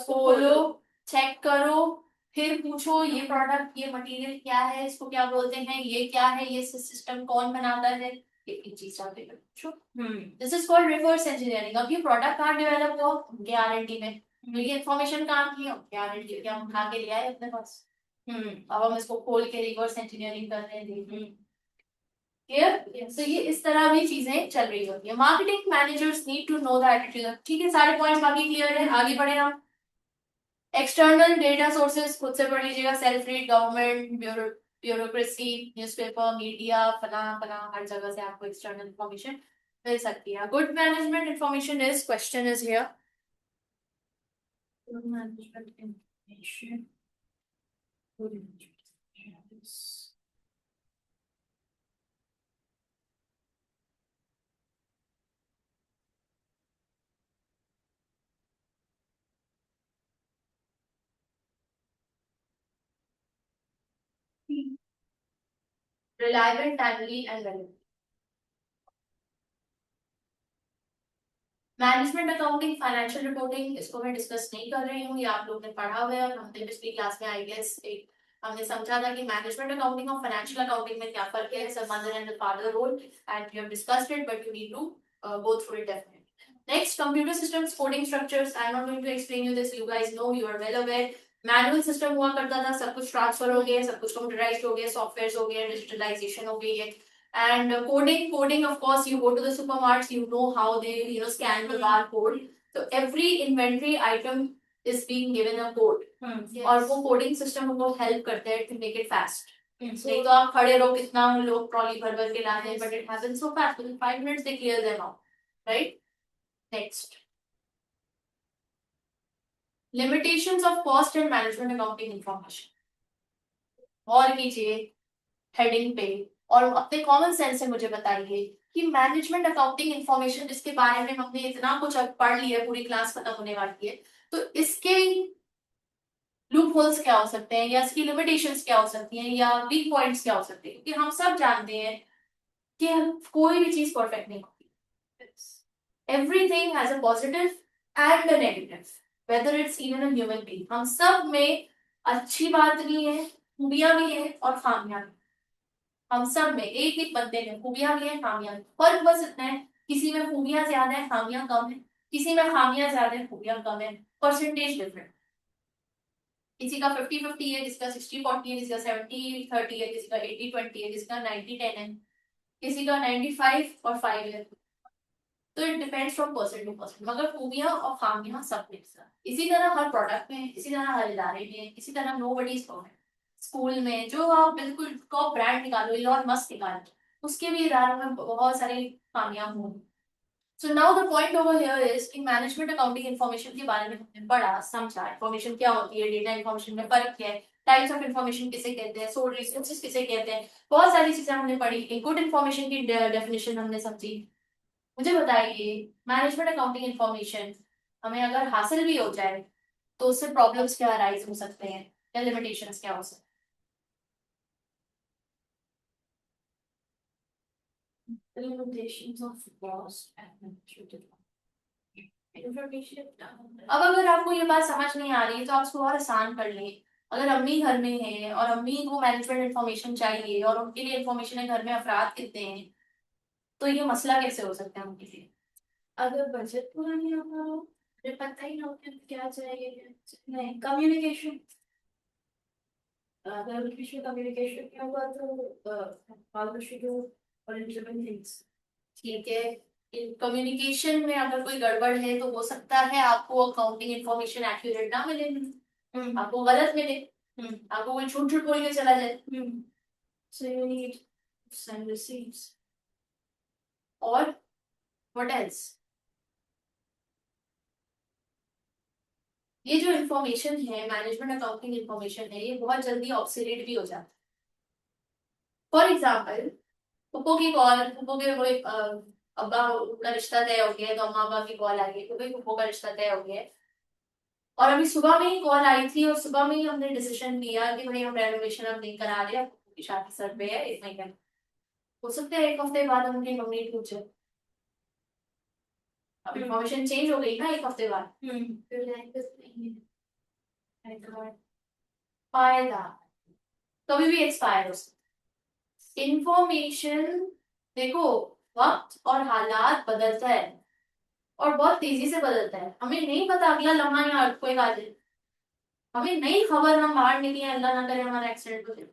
खोलो, चेक करो, फिर पूछो ये प्रोडक्ट, ये मटेरियल क्या है, इसको क्या बोलते हैं, ये क्या है, ये सिस्टम कौन बनाता है, एक चीज पूछो। This is called reverse engineering. अब ये प्रोडक्ट कहाँ डेवलप हुआ? गारंटी में, ये इन्फॉर्मेशन कहाँ की है, क्या हम उठा के ले आए अपने पास। अब हम इसको खोल के रिवर्स इंजीनियरिंग कर रहे हैं। क्लियर, तो ये इस तरह भी चीजें चल रही होती है। Marketing managers need to know the attitude. ठीक है, सारे पॉइंट्स बाकी क्लियर है, आगे बढ़े हम। एक्सटर्नल डेटा सोर्सेज खुद से पढ़ लीजिएगा, self read, government, bureaucracy, newspaper, media, फला फला, हर जगह से आपको एक्सटर्नल इंफॉर्मेशन मिल सकती है। Good management information is, question is here, good management information, good management is reliable, timely and relevant। Management accounting, financial reporting, इसको मैं डिस्कस नहीं कर रही हूँ, ये आप लोग ने पढ़ा हुआ है और हमने पिछली क्लास में आई गेस एक हमने समझा था कि मैनेजमेंट अकाउंटिंग और फाइनेंशियल अकाउंटिंग में क्या फर्क है, sir mother and father role, and we have discussed it but you need to go through it definitely. Next, computer systems, coding structures, I am not going to explain you this, you guys know, you are well aware. Manual system हुआ करता था, सब कुछ transfer हो गया, सब कुछ computerised हो गया, सॉफ्टवेयर हो गया, डिजिटलाइजेशन हो गई है। And coding, of course, you go to the supermarkets, you know how they, scan the barcode. So every inventory item is being given a code. Yes. और वो कोडिंग सिस्टम उनको हेल्प करते हैं to make it fast. Yes. नहीं तो आप खड़े रहो, कितना लोग ट्रॉली भर भर के लाते हैं, but it happens so fast, with 5 minutes they clear them out, right? Next, limitations of cost and management accounting information। और कीजिए हेडिंग पे, और अपने कॉमन सेंस से मुझे बताइए कि मैनेजमेंट अकाउंटिंग इंफॉर्मेशन जिसके बारे में हमने इतना कुछ अब पढ़ लिया है, पूरी क्लास खत्म होने वाली है, तो इसके लूप होल्स क्या हो सकते हैं, या इसकी लिमिटेशंस क्या हो सकती हैं, या वीक पॉइंट्स क्या हो सकते हैं, क्योंकि हम सब जानते हैं कि कोई भी चीज परफेक्ट नहीं होती। Everything has a positive and a negative, whether it's even a human being. हम सब में अच्छी बात भी है, खूबियां भी है और खामियां भी। हम सब में एक एक बंदे में खूबियां भी हैं, खामियां भी। फर्क बस इतना है, किसी में खूबियां ज्यादा है, खामियां कम है, किसी में खामियां ज्यादा है, खूबियां कम है, परसेंटेज डिफरेंट। किसी का 50-50 है, किसी का 60-40 है, किसी का 70-30 है, किसी का 80-20 है, किसी का 90-10 है, किसी का 95 और 5 है। तो it depends from person to person, मगर खूबियां और खामियां सब में इसी तरह हर प्रोडक्ट में, इसी तरह हर इदारे में, इसी तरह nobody is perfect. School में जो आप बिल्कुल टॉप ब्रांड निकालो, इलॉन मस्क निकालो, उसके भी इदारों में बहुत सारी खामियां होंगी। So now the point over here is कि मैनेजमेंट अकाउंटिंग इन्फॉर्मेशन के बारे में हमने पढ़ा, समझा, इन्फॉर्मेशन क्या होती है, डेटा इन्फॉर्मेशन में फर्क क्या है, टाइप्स ऑफ इन्फॉर्मेशन किसे कहते हैं, सोर्स रिसोर्सेज किसे कहते हैं, बहुत सारी चीजें हमने पढ़ी। गुड इन्फॉर्मेशन की डेफिनेशन हमने समझी। मुझे बताइए, मैनेजमेंट अकाउंटिंग इन्फॉर्मेशन हमें अगर हासिल भी हो जाए तो उससे प्रॉब्लम्स क्या अराइज हो सकते हैं, या लिमिटेशंस क्या हो सकते The limitations of cost and management information। हैं। अब अगर आपको ये बात समझ नहीं आ रही है तो आप उसको और आसान कर लें। अगर अम्मी घर में है और अम्मी को मैनेजमेंट इन्फॉर्मेशन चाहिए और उनके लिए इन्फॉर्मेशन है, घर में अफराद कितने हैं, तो ये मसला कैसे हो सकता है उनके लिए। अगर बजट पूरा नहीं होता हो, मुझे पता ही ना हो कि क्या चाहिए, नहीं कम्युनिकेशन, अगर किसी कम्युनिकेशन नहीं होगा तो follow schedule और implement things। ठीक है, कम्युनिकेशन में अगर कोई गड़बड़ है तो हो सकता है आपको अकाउंटिंग इन्फॉर्मेशन एक्यूरेट ना मिले, आपको गलत मिले, आपको कोई झूठ झूठ बोल के चला जाए। So you need send receipts। और व्हाट एल्स, ये जो इन्फॉर्मेशन है, मैनेजमेंट अकाउंटिंग इन्फॉर्मेशन है, ये बहुत जल्दी ऑब्सोलीट भी हो जाता है। फॉर एग्जाम्पल, पुप्पो की कॉल, पुप्पो के कोई अब्बा का रिश्ता तय हो गया है, तो अम्मा अब्बा की कॉल आ गई, तो भाई पुप्पो का रिश्ता तय हो गया है, और अभी सुबह में ही कॉल आई थी और सुबह में ही हमने डिसीजन लिया कि भाई हम रेनोवेशन अब नहीं करा रहे, पुप्पो की शादी सर पे है, 1 महीने में। हो सकता है 1 हफ्ते बाद हम उनकी मम्मी पूछे, अब इन्फॉर्मेशन चेंज हो गई ना 1 हफ्ते बाद, फिर नहीं है फायदा कभी भी एक्सपायर हो सकता है। इंफॉर्मेशन, देखो, वक्त और हालात बदलता है, और बहुत तेजी से बदलता है। हमें नहीं पता अगला लम्हा या कोई आ जाए, हमें नई खबर, हम बाहर निकले अल्लाह ना करे हमारा एक्सीडेंट हो जाए,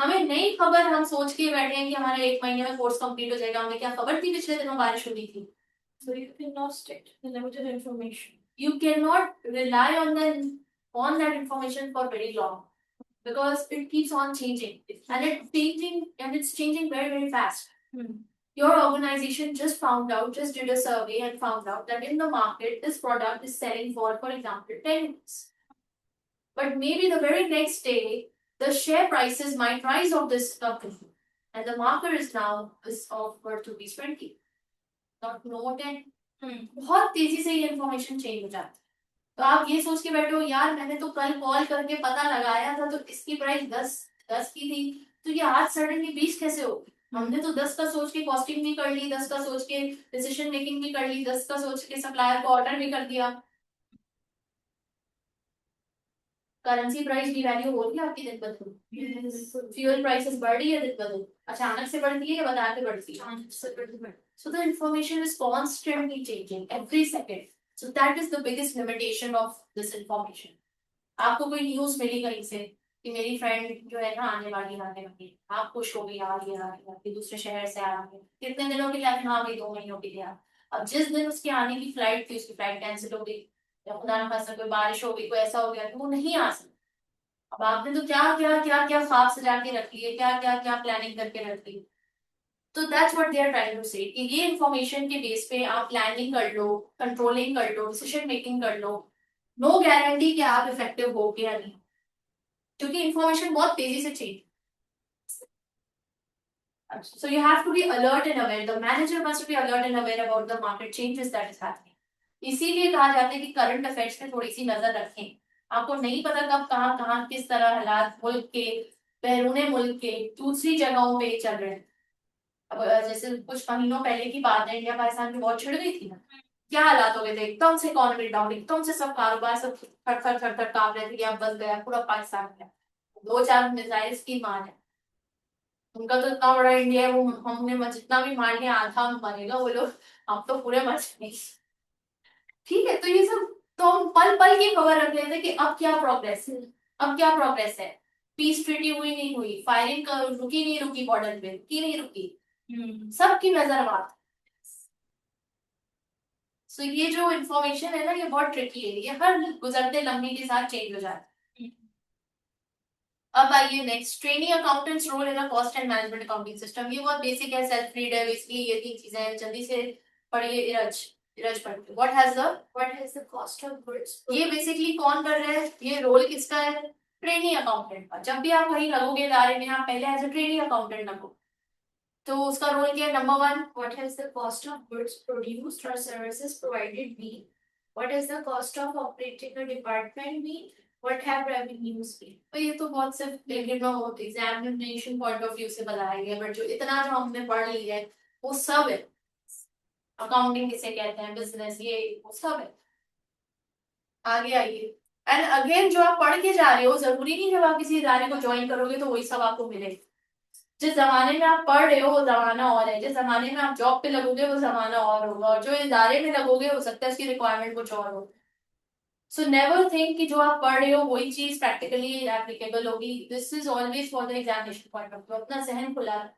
हमें नई खबर, हम सोच के बैठे हैं कि हमारा 1 महीने में कोर्स कंप्लीट हो जाएगा, हमें क्या खबर थी पिछले दिनों बारिश हुई थी। So you cannot state the limited information. You cannot rely on that information for very long, because it keeps on changing, and it's changing very, very fast. Your organization just did a survey and found out that in the market this product is selling for example 10 rupees, but maybe the very next day the share prices might rise of this company, and the market is now is of worth rupees 20, not no 10. बहुत तेजी से ये information change हो जाती है। तो आप ये सोच के बैठे हो यार मैंने तो कल कॉल करके पता लगाया था तो इसकी प्राइस 10 की थी, तो ये आज सडनली 20 कैसे हो गई? हमने तो 10 का सोच के कॉस्टिंग भी कर ली, 10 का सोच के डिसीजन मेकिंग भी कर ली, 10 का सोच के सप्लायर को ऑर्डर भी कर दिया। करेंसी प्राइस की वैल्यू हो रही है आपकी दिन ब दिन, फ्यूल प्राइसेस बढ़ रही है दिन ब दिन, अचानक से बढ़ती है या बता के बढ़ती है? So the information is constantly changing every second. So that is the biggest limitation of this information. आपको कोई न्यूज मिली कहीं से कि मेरी फ्रेंड जो है ना आने वाली, आप खुश हो गई आ गई दूसरे शहर से आ गई, कितने दिनों के लिए? हाँ भाई 2 महीनों के लिए। अब जिस दिन उसके आने की फ्लाइट थी उसकी फ्लाइट कैंसिल हो गई, या खुदा ना खास्ता कोई बारिश हो गई, कोई ऐसा हो गया कि वो नहीं आ सकती। अब आपने तो क्या ख्वाब सजा के रख लिए, क्या प्लानिंग करके रख ली। तो that's what they are trying to say, कि ये इन्फॉर्मेशन के बेस पे आप प्लानिंग कर लो, कंट्रोलिंग कर लो, डिसीजन मेकिंग कर लो, नो गारंटी कि आप इफेक्टिव हो या नहीं, क्योंकि इन्फॉर्मेशन बहुत तेजी से change. So you have to be alert and aware. The manager must be alert and aware about the market changes that is happening. इसीलिए कहा जाता है कि करंट अफेयर्स पे थोड़ी सी नजर रखें। आपको नहीं पता कब कहाँ किस तरह हालात मुल्क के, बैरूने मुल्क के दूसरी जगहों पे चल रहे हैं। अब जैसे कुछ महीनों पहले की बात है, इंडिया पाकिस्तान की वॉर छिड़ गई थी ना, क्या हालात हो गए थे, एकदम से इकोनॉमी डाउन, एकदम से सब कारोबार सब थर कांप रहे थे कि अब बस गया पूरा पाकिस्तान गया। 2-4 मिसाइल्स की मार है, उनका तो इतना बड़ा इंडिया है, वो हमने जितना भी मार लिया आधा मरेगा वो लोग, हम तो पूरे मर जाएंगे। ठीक है, तो ये सब तो हम पल पल की खबर रख लेते हैं कि अब क्या प्रोग्रेस है, अब क्या प्रोग्रेस है, पीस ट्रीटी हुई नहीं हुई, फायरिंग रुकी नहीं रुकी, बॉर्डर पे रुकी नहीं रुकी, सबकी नजर बात। सो ये जो इन्फॉर्मेशन है ना ये बहुत ट्रिकी है, ये हर गुजरते लम्हे के साथ चेंज हो जाता है। अब आइए next, training accountants role in a cost and management accounting system. ये बहुत बेसिक है, सेल्फ रीड है, इसलिए ये 3 चीजें जल्दी से पढ़िए। इरज इरज पढ़िए, what has the cost of goods. ये बेसिकली कौन कर रहा है, ये रोल किसका है? ट्रेनिंग अकाउंटेंट का। जब भी आप कहीं लगोगे इदारे में, आप पहले एज अ ट्रेनिंग अकाउंटेंट लगो, तो उसका रोल क्या है? Number 1, what has the cost of goods produced और services provided been, what is the cost of operating a department been, what have revenues been. तो ये तो बहुत सिर्फ एग्जामिनेशन पॉइंट ऑफ व्यू से बताया गया, बट जो इतना जो हमने पढ़ लिया है वो सब है। अकाउंटिंग किसे कहते हैं, बिजनेस, ये वो सब है। आगे आइए, एंड अगेन जो आप पढ़ के जा रहे हो जरूरी नहीं जब आप किसी इदारे को ज्वाइन करोगे तो वही सब आपको मिलेगा। जिस जमाने में आप पढ़ रहे हो वो जमाना और है, जिस जमाने में आप जॉब पे लगोगे वो जमाना और होगा, और जो इदारे में लगोगे हो सकता है उसकी रिक्वायरमेंट कुछ और हो। सो नेवर थिंक कि जो आप पढ़ रहे हो वही चीज प्रैक्टिकली एप्लीकेबल होगी। This is always for the examination point of view. अपना जहन खुला रखो,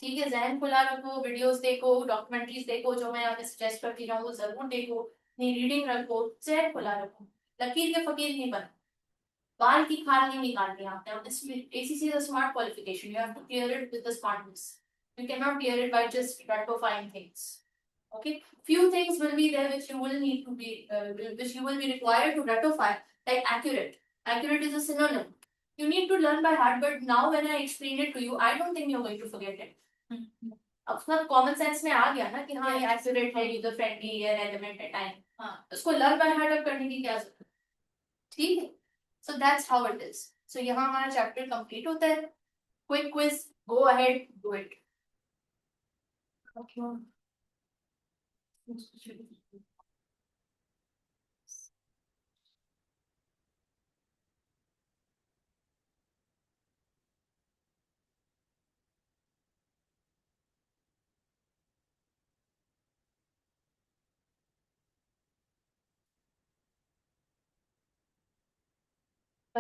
ठीक है, जहन खुला रखो, वीडियोस देखो, डॉक्यूमेंट्रीज देखो, जो मैं आपको सजेस्ट करती रहूँ वो जरूर देखो, अपनी रीडिंग रखो, जहन खुला रखो, लकीर के फकीर नहीं बनो, बाल की खाल नहीं निकालनी है आपने। ACC is a smart qualification. You have to clear it with the smartness. You cannot clear it by just ratifying things. Okay, few things will be there which you will need to be, which you will be required to ratify, like accurate. Accurate is a synonym. You need to learn by heart, but now when I explain it to you, I don't think you're going to forget it. अपना common sense में आ गया ना कि हाँ ये accurate है, user friendly है, relevant है, टाइम, हाँ उसको लर्न बाय हार्ट करने की क्या जरूरत है? ठीक है, so that's how it is. So यहाँ हमारा चैप्टर कंप्लीट होता है। Quick quiz, go ahead, do it.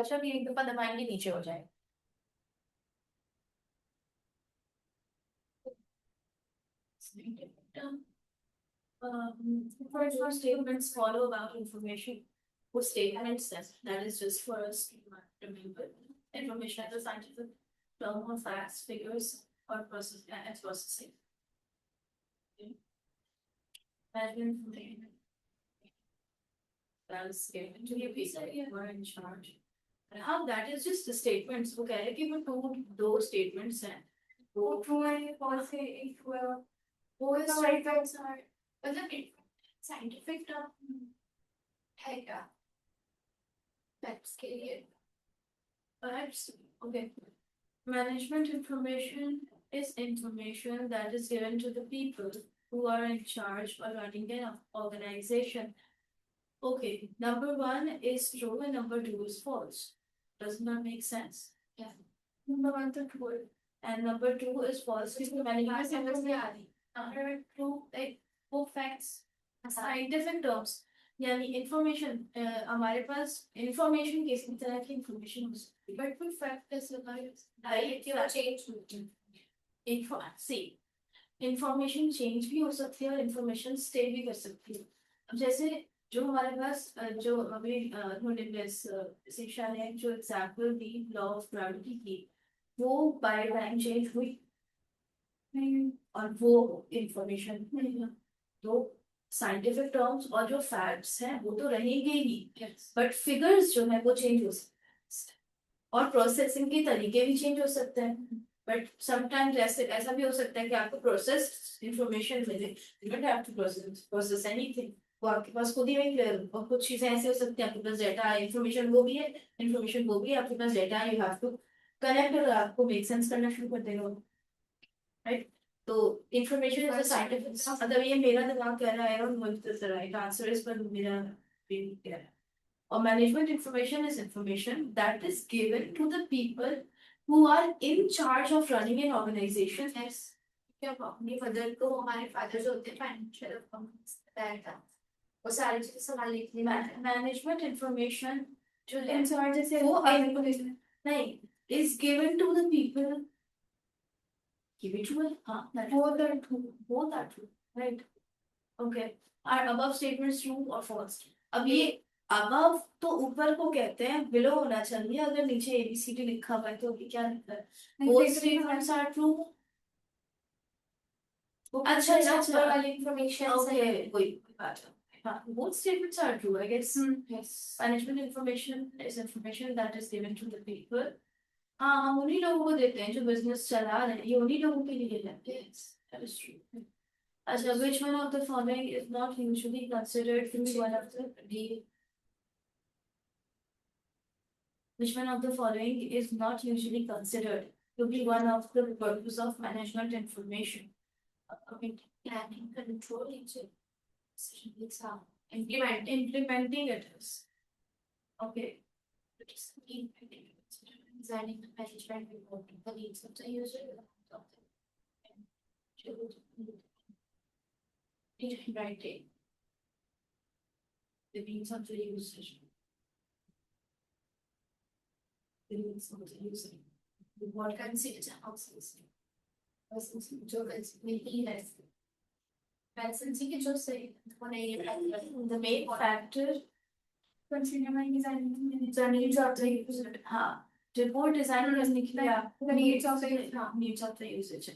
अच्छा भी एक दफा दबाएंगे नीचे हो जाएगा। For statements follow about information. For statements that is just for us to remember information as a scientific term of facts, figures, or process as processing. Management information that is given to the people who are in charge. And how that is just the statements. वो कह रहे हैं कि वो दो statements हैं. वो true है कौन से एक वो statements are मतलब scientific term है क्या facts के लिए? Perhaps, okay. Management information is information that is given to the people who are in charge or running an organization. Okay, number one is true and number two is false. Does not make sense. Yeah. Number one तो true And number two is false. इसको management समझ में आ रही. Number two like वो facts Scientific terms. यानी information हमारे पास information किस तरह की information हो सकती है. but we fact is about Right, क्या change होती है. See, information change भी हो सकती है और information stay भी कर सकती है. अब जैसे जो हमारे पास जो अभी उन्होंने शिक्षा ने जो example the law of gravity की वो बाय टाइम चेंज हुई और वो इंफॉर्मेशन तो साइंटिफिक टर्म्स और जो फैक्ट्स हैं वो तो रहेंगे ही बट फिगर्स जो है वो चेंज हो सकते हैं और प्रोसेसिंग के तरीके भी चेंज हो सकते हैं बट समटाइम्स ऐसा भी हो सकता है कि आपको प्रोसेस इंफॉर्मेशन मिले you don't have to process anything वो आपके पास खुद ही में और कुछ चीजें ऐसे हो सकती हैं आपके पास डेटा है इंफॉर्मेशन वो भी है इंफॉर्मेशन वो भी है आपके पास डेटा है यू हैव टू कनेक्ट और आपको मेक सेंस करना शुरू कर देगा राइट तो इंफॉर्मेशन इज अ साइंटिफिक मतलब ये मेरा दिमाग कह रहा है और मुझे राइट आंसर इस पर मेरा brain कह रहा है और management information is information that is given to the people who are in charge of running an organization. Yes. क्या अपनी मदर को हमारे फादर जो होते हैं फाइनेंशियल अकाउंट्स बताया था वो सारी चीजें संभालने के लिए मैनेजमेंट इंफॉर्मेशन जो है इंचार्ज से वो नहीं is given to the people give it to it हाँ both are true both are true right okay are above statements true or false अब ये above तो ऊपर को कहते हैं below होना चाहिए अगर नीचे ABCD लिखा हुआ है तो अभी क्या लिखा है both statements are true अच्छा ऊपर वाली इंफॉर्मेशन okay कोई बात नहीं हाँ both statements are true I guess yes management information is information that is given to the people हाँ हम उन्हीं लोगों को देते हैं जो बिजनेस चला रहे हैं ये उन्हीं लोगों के लिए देते हैं that is true अच्छा which one of the following is not usually considered to be one of the which one of the following is not usually considered to be one of the purpose of management information planning control decision implementing it is okay designing the management report the needs of the user writing the needs of the user the needs of the user what considers outsourcing जो नहीं है licensing के जो सही वो नहीं है the main factor considering designing the needs of the user हाँ report design करने के लिए the needs of the needs of the usage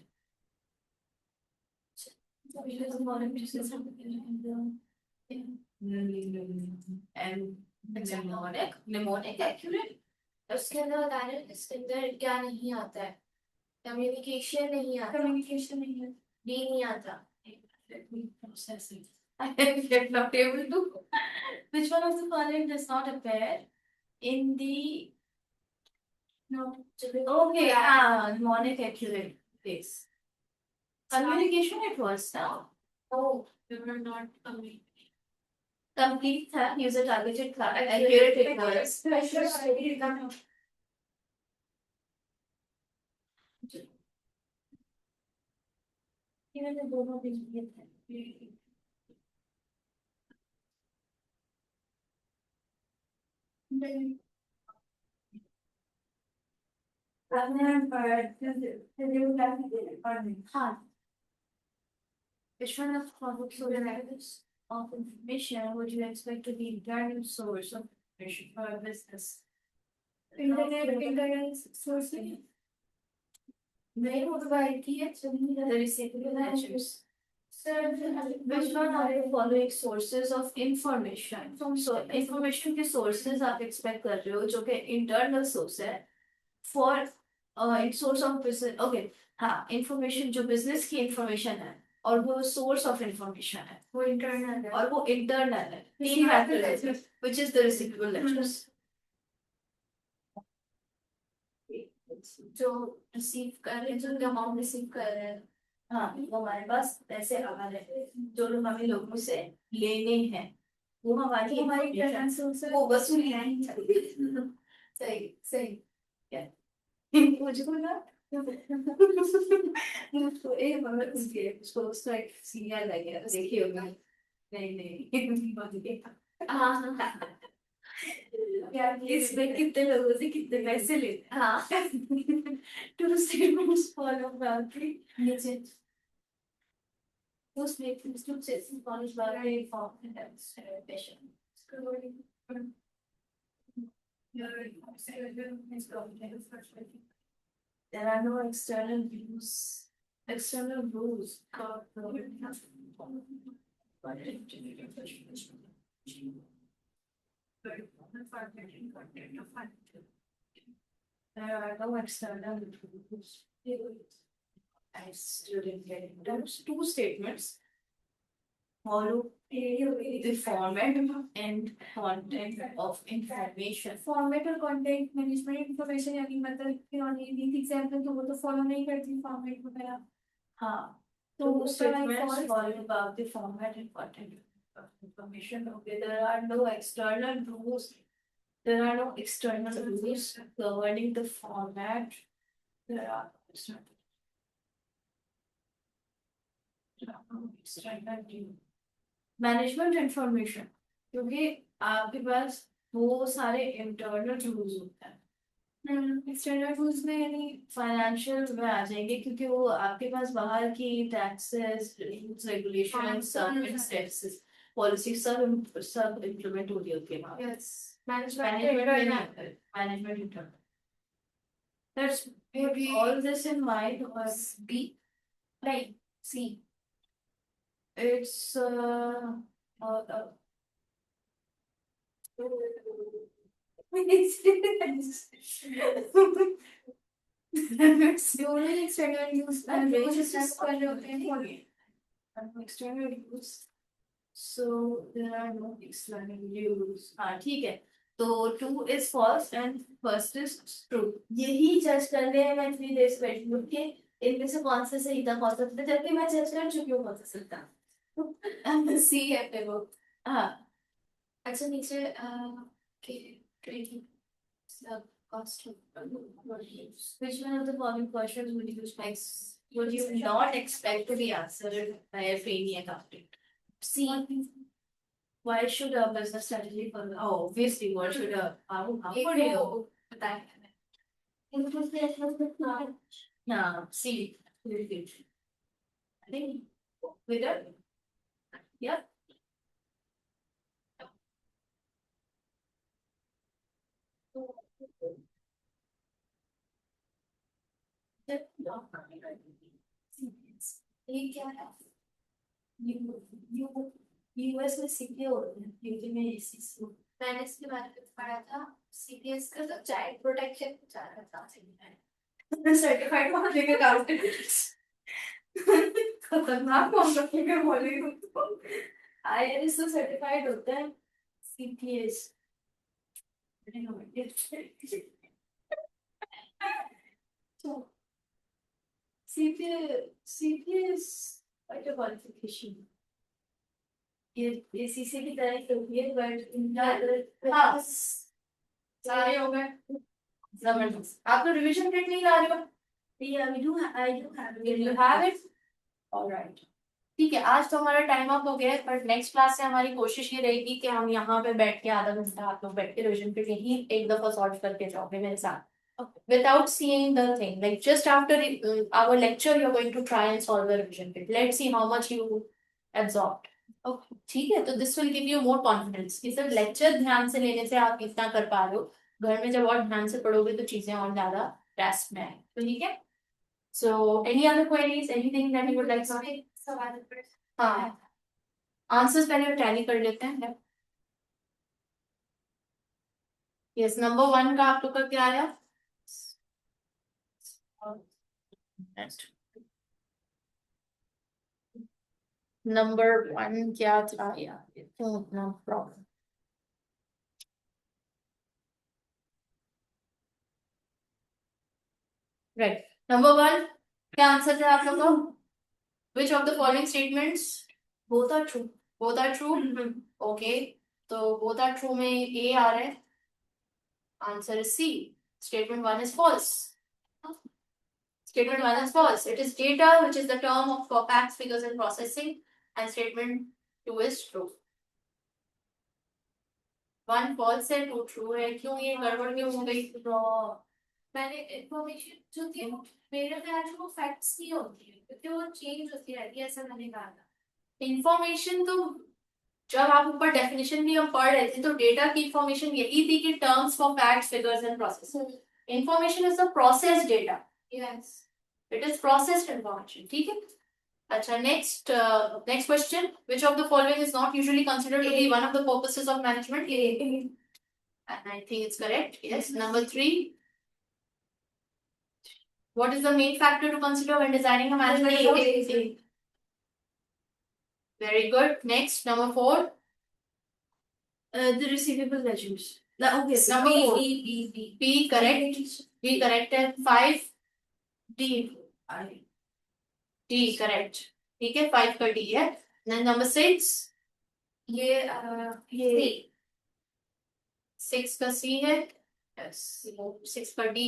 and mnemonic accurate उसके अंदर बता रहे हैं इसके अंदर क्या नहीं आता है कम्युनिकेशन नहीं आता डी नहीं आता I am not able to. Which one of the following does not appear in the no okay mnemonic accurate case? Communication it was now. oh we were not communicating Complete था user targeted था accurate it was. इन्होंने दोनों भी किए थे हाँ, which one of public sources of information would you expect to be internal source of information for a business? Internet source नहीं provide किए the reciprocal lectures. Which one are the following sources of information? So information के sources आप expect कर रहे हो जो कि internal source है for source of business. Okay, हाँ, information जो business की information है और वो source of information है वो internal है और वो internal है तीन factors है which is the reciprocal lectures. जो रिसीव कर रहे हैं जो अमाउंट रिसीव कर रहे हैं हाँ वो हमारे पास पैसे आ रहे हैं जो लोग हमें लोगों से लेने हैं वो हमारी वो वसूली सही सही क्या मुझको ना मुझको एक मतलब उसको उसको एक सीरियल लगे देखिए होगा नहीं नहीं हाँ यार इसमें कितने लोगों से कितने पैसे लेते हैं हाँ टू स्टेटमेंट्स फॉलो बाकी नीचे those statements to say college very important there are no external views external rules there are no external rules. I still didn't get it. Those two statements follow the format and content of information. Format और content management information यानी मतलब कि और ये example तो वो तो follow नहीं करती format वगैरह. हाँ. तो two statements follow about the format and content of information. Okay, there are no external rules. There are no external rules governing the format. There are external. Management information क्योंकि आपके पास वो सारे internal rules होते हैं external rules में यानी financial में आ जाएंगे क्योंकि वो आपके पास बाहर की टैक्सेस रूल्स रेगुलेशंस सब पॉलिसी सब इम्प्लीमेंट हो रही होती है management internal Let's maybe all this in mind or B like C. It's the only external use and just external use. So there are no external use. हाँ ठीक है तो 2 is false and first is true. यही जज कर रहे हैं मैं 3 days बैठ के इनमें से कौन सा सही था कौन सा था जबकि मैं जज कर चुकी हूँ कौन सा सही था. सी है पे वो हाँ अच्छा नीचे cost which one of the following questions would you not expect to be answered by a trainee accountant? C. Why should a business strategy for obviously what should a how would you बताएं हाँ C I think with it yeah ये क्या है US में CPA होते हैं UK में ACC मैंने इसके बारे में पढ़ा था सीपीएस का तो चाइल्ड प्रोटेक्शन चाह था सर्टिफाइड पब्लिक अकाउंटेंट खतरनाक कौन सा के बोले तो आईआरएस तो सर्टिफाइड होता है CPS CPS what a qualification ये सीसी की तरह ही होती है बट इनका हाँ सारे हो गए जबरदस्त आप तो रिवीजन किट नहीं ला रहे हो yeah I do have it all right ठीक है आज तो हमारा टाइम अप हो गया है पर नेक्स्ट क्लास से हमारी कोशिश ये रहेगी कि हम यहाँ पे बैठ के आधा घंटा आप लोग बैठ के रिवीजन किट यही एक दफा सॉल्व करके जाओगे मेरे साथ without seeing the thing. Like just after our lecture, you're going to try and solve the revision bit. Let's see how much you absorbed. Okay. ठीक है, तो this will give you more confidence कि सिर्फ lecture ध्यान से लेने से आप इतना कर पा रहे हो, घर में जब और ध्यान से पढ़ोगे तो चीजें और ज्यादा ग्रास्प में आए. तो ठीक है. So any other queries, anything that you would like to say? सवाल हाँ, आंसर्स पहले टैली कर लेते हैं. यस, नंबर 1 का आप लोग का क्या आया? नंबर 1 क्या था यार? No problem. राइट, नंबर 1 क्या आंसर था आप लोग का? Which of the following statements? both are true. Both are true. Okay, तो both are true में A आ रहा है. Answer is C. Statement 1 is false. Statement 1 is false. It is data, which is the term for facts, figures, and processing. And statement 2 is true. 1 false है, 2 true है. क्यों ये गड़बड़ क्यों हो गई? मैंने इंफॉर्मेशन जो थी मेरे ख्याल से वो फैक्ट्स नहीं होती है क्योंकि वो चेंज होती रहती है, ऐसा मैंने कहा था. इंफॉर्मेशन तो जब आप ऊपर डेफिनेशन भी हम पढ़ रहे थे तो डेटा की इंफॉर्मेशन यही थी कि terms for facts, figures and process. Information is the process data. Yes, it is processed information. ठीक है. अच्छा, next question. Which of the following is not usually considered to be one of the purposes of management? And I think it's correct. Yes. Number 3, what is the main factor to consider when designing a management report? Very good. Next, number 4. the receivable ledgers. Okay, Number 4. B. B correct. B correct. And 5. D. D correct. ठीक है, 5 का D है. Then number 6. ये 6 का C है. Yes. 6 का D.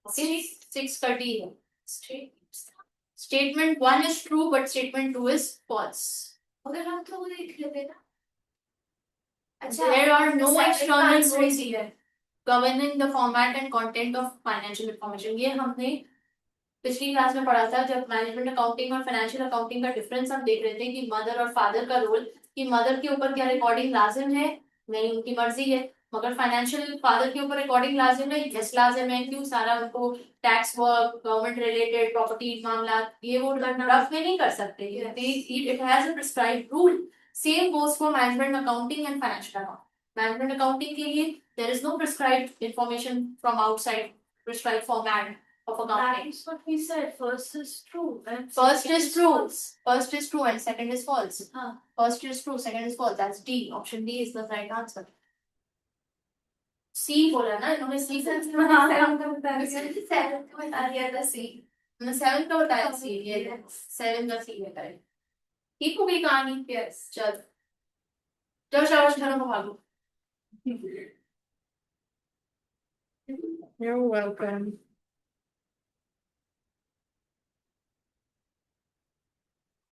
Okay. 6 का D है. Statement 1 is true, but statement 2 is false. अगर हम तो वो देख लेते ना. There are no external rules here governing the format and content of financial information. ये हमने पिछली क्लास में पढ़ा था जब मैनेजमेंट अकाउंटिंग और फाइनेंशियल अकाउंटिंग का डिफरेंस हम देख रहे थे कि मदर और फादर का रोल, कि मदर के ऊपर क्या रिकॉर्डिंग लाजिम है? नहीं, उनकी मर्जी है. मगर फाइनेंशियल फादर के ऊपर रिकॉर्डिंग लाजिम है? यस लाजिम है. क्यों? सारा उनको tax work, government related property मामला, ये वो रफ में नहीं कर सकते. It has a prescribed rule. Same goes for management accounting and financial accounting. Management accounting के लिए there is no prescribed information from outside prescribed format of accounting. That's what we said. First is true. First is true. First is true and second is false. Huh. First is true, second is false. That's D. Option D is the right answer. C बोला ना इन्होंने. C से 7 का बता दिया था C. मैंने 7 का बताया. C ये 7 का C है करेक्ट. ठीक हो गई कहानी. Yes. चल चल शाबाश, घरों को भागो. You're welcome.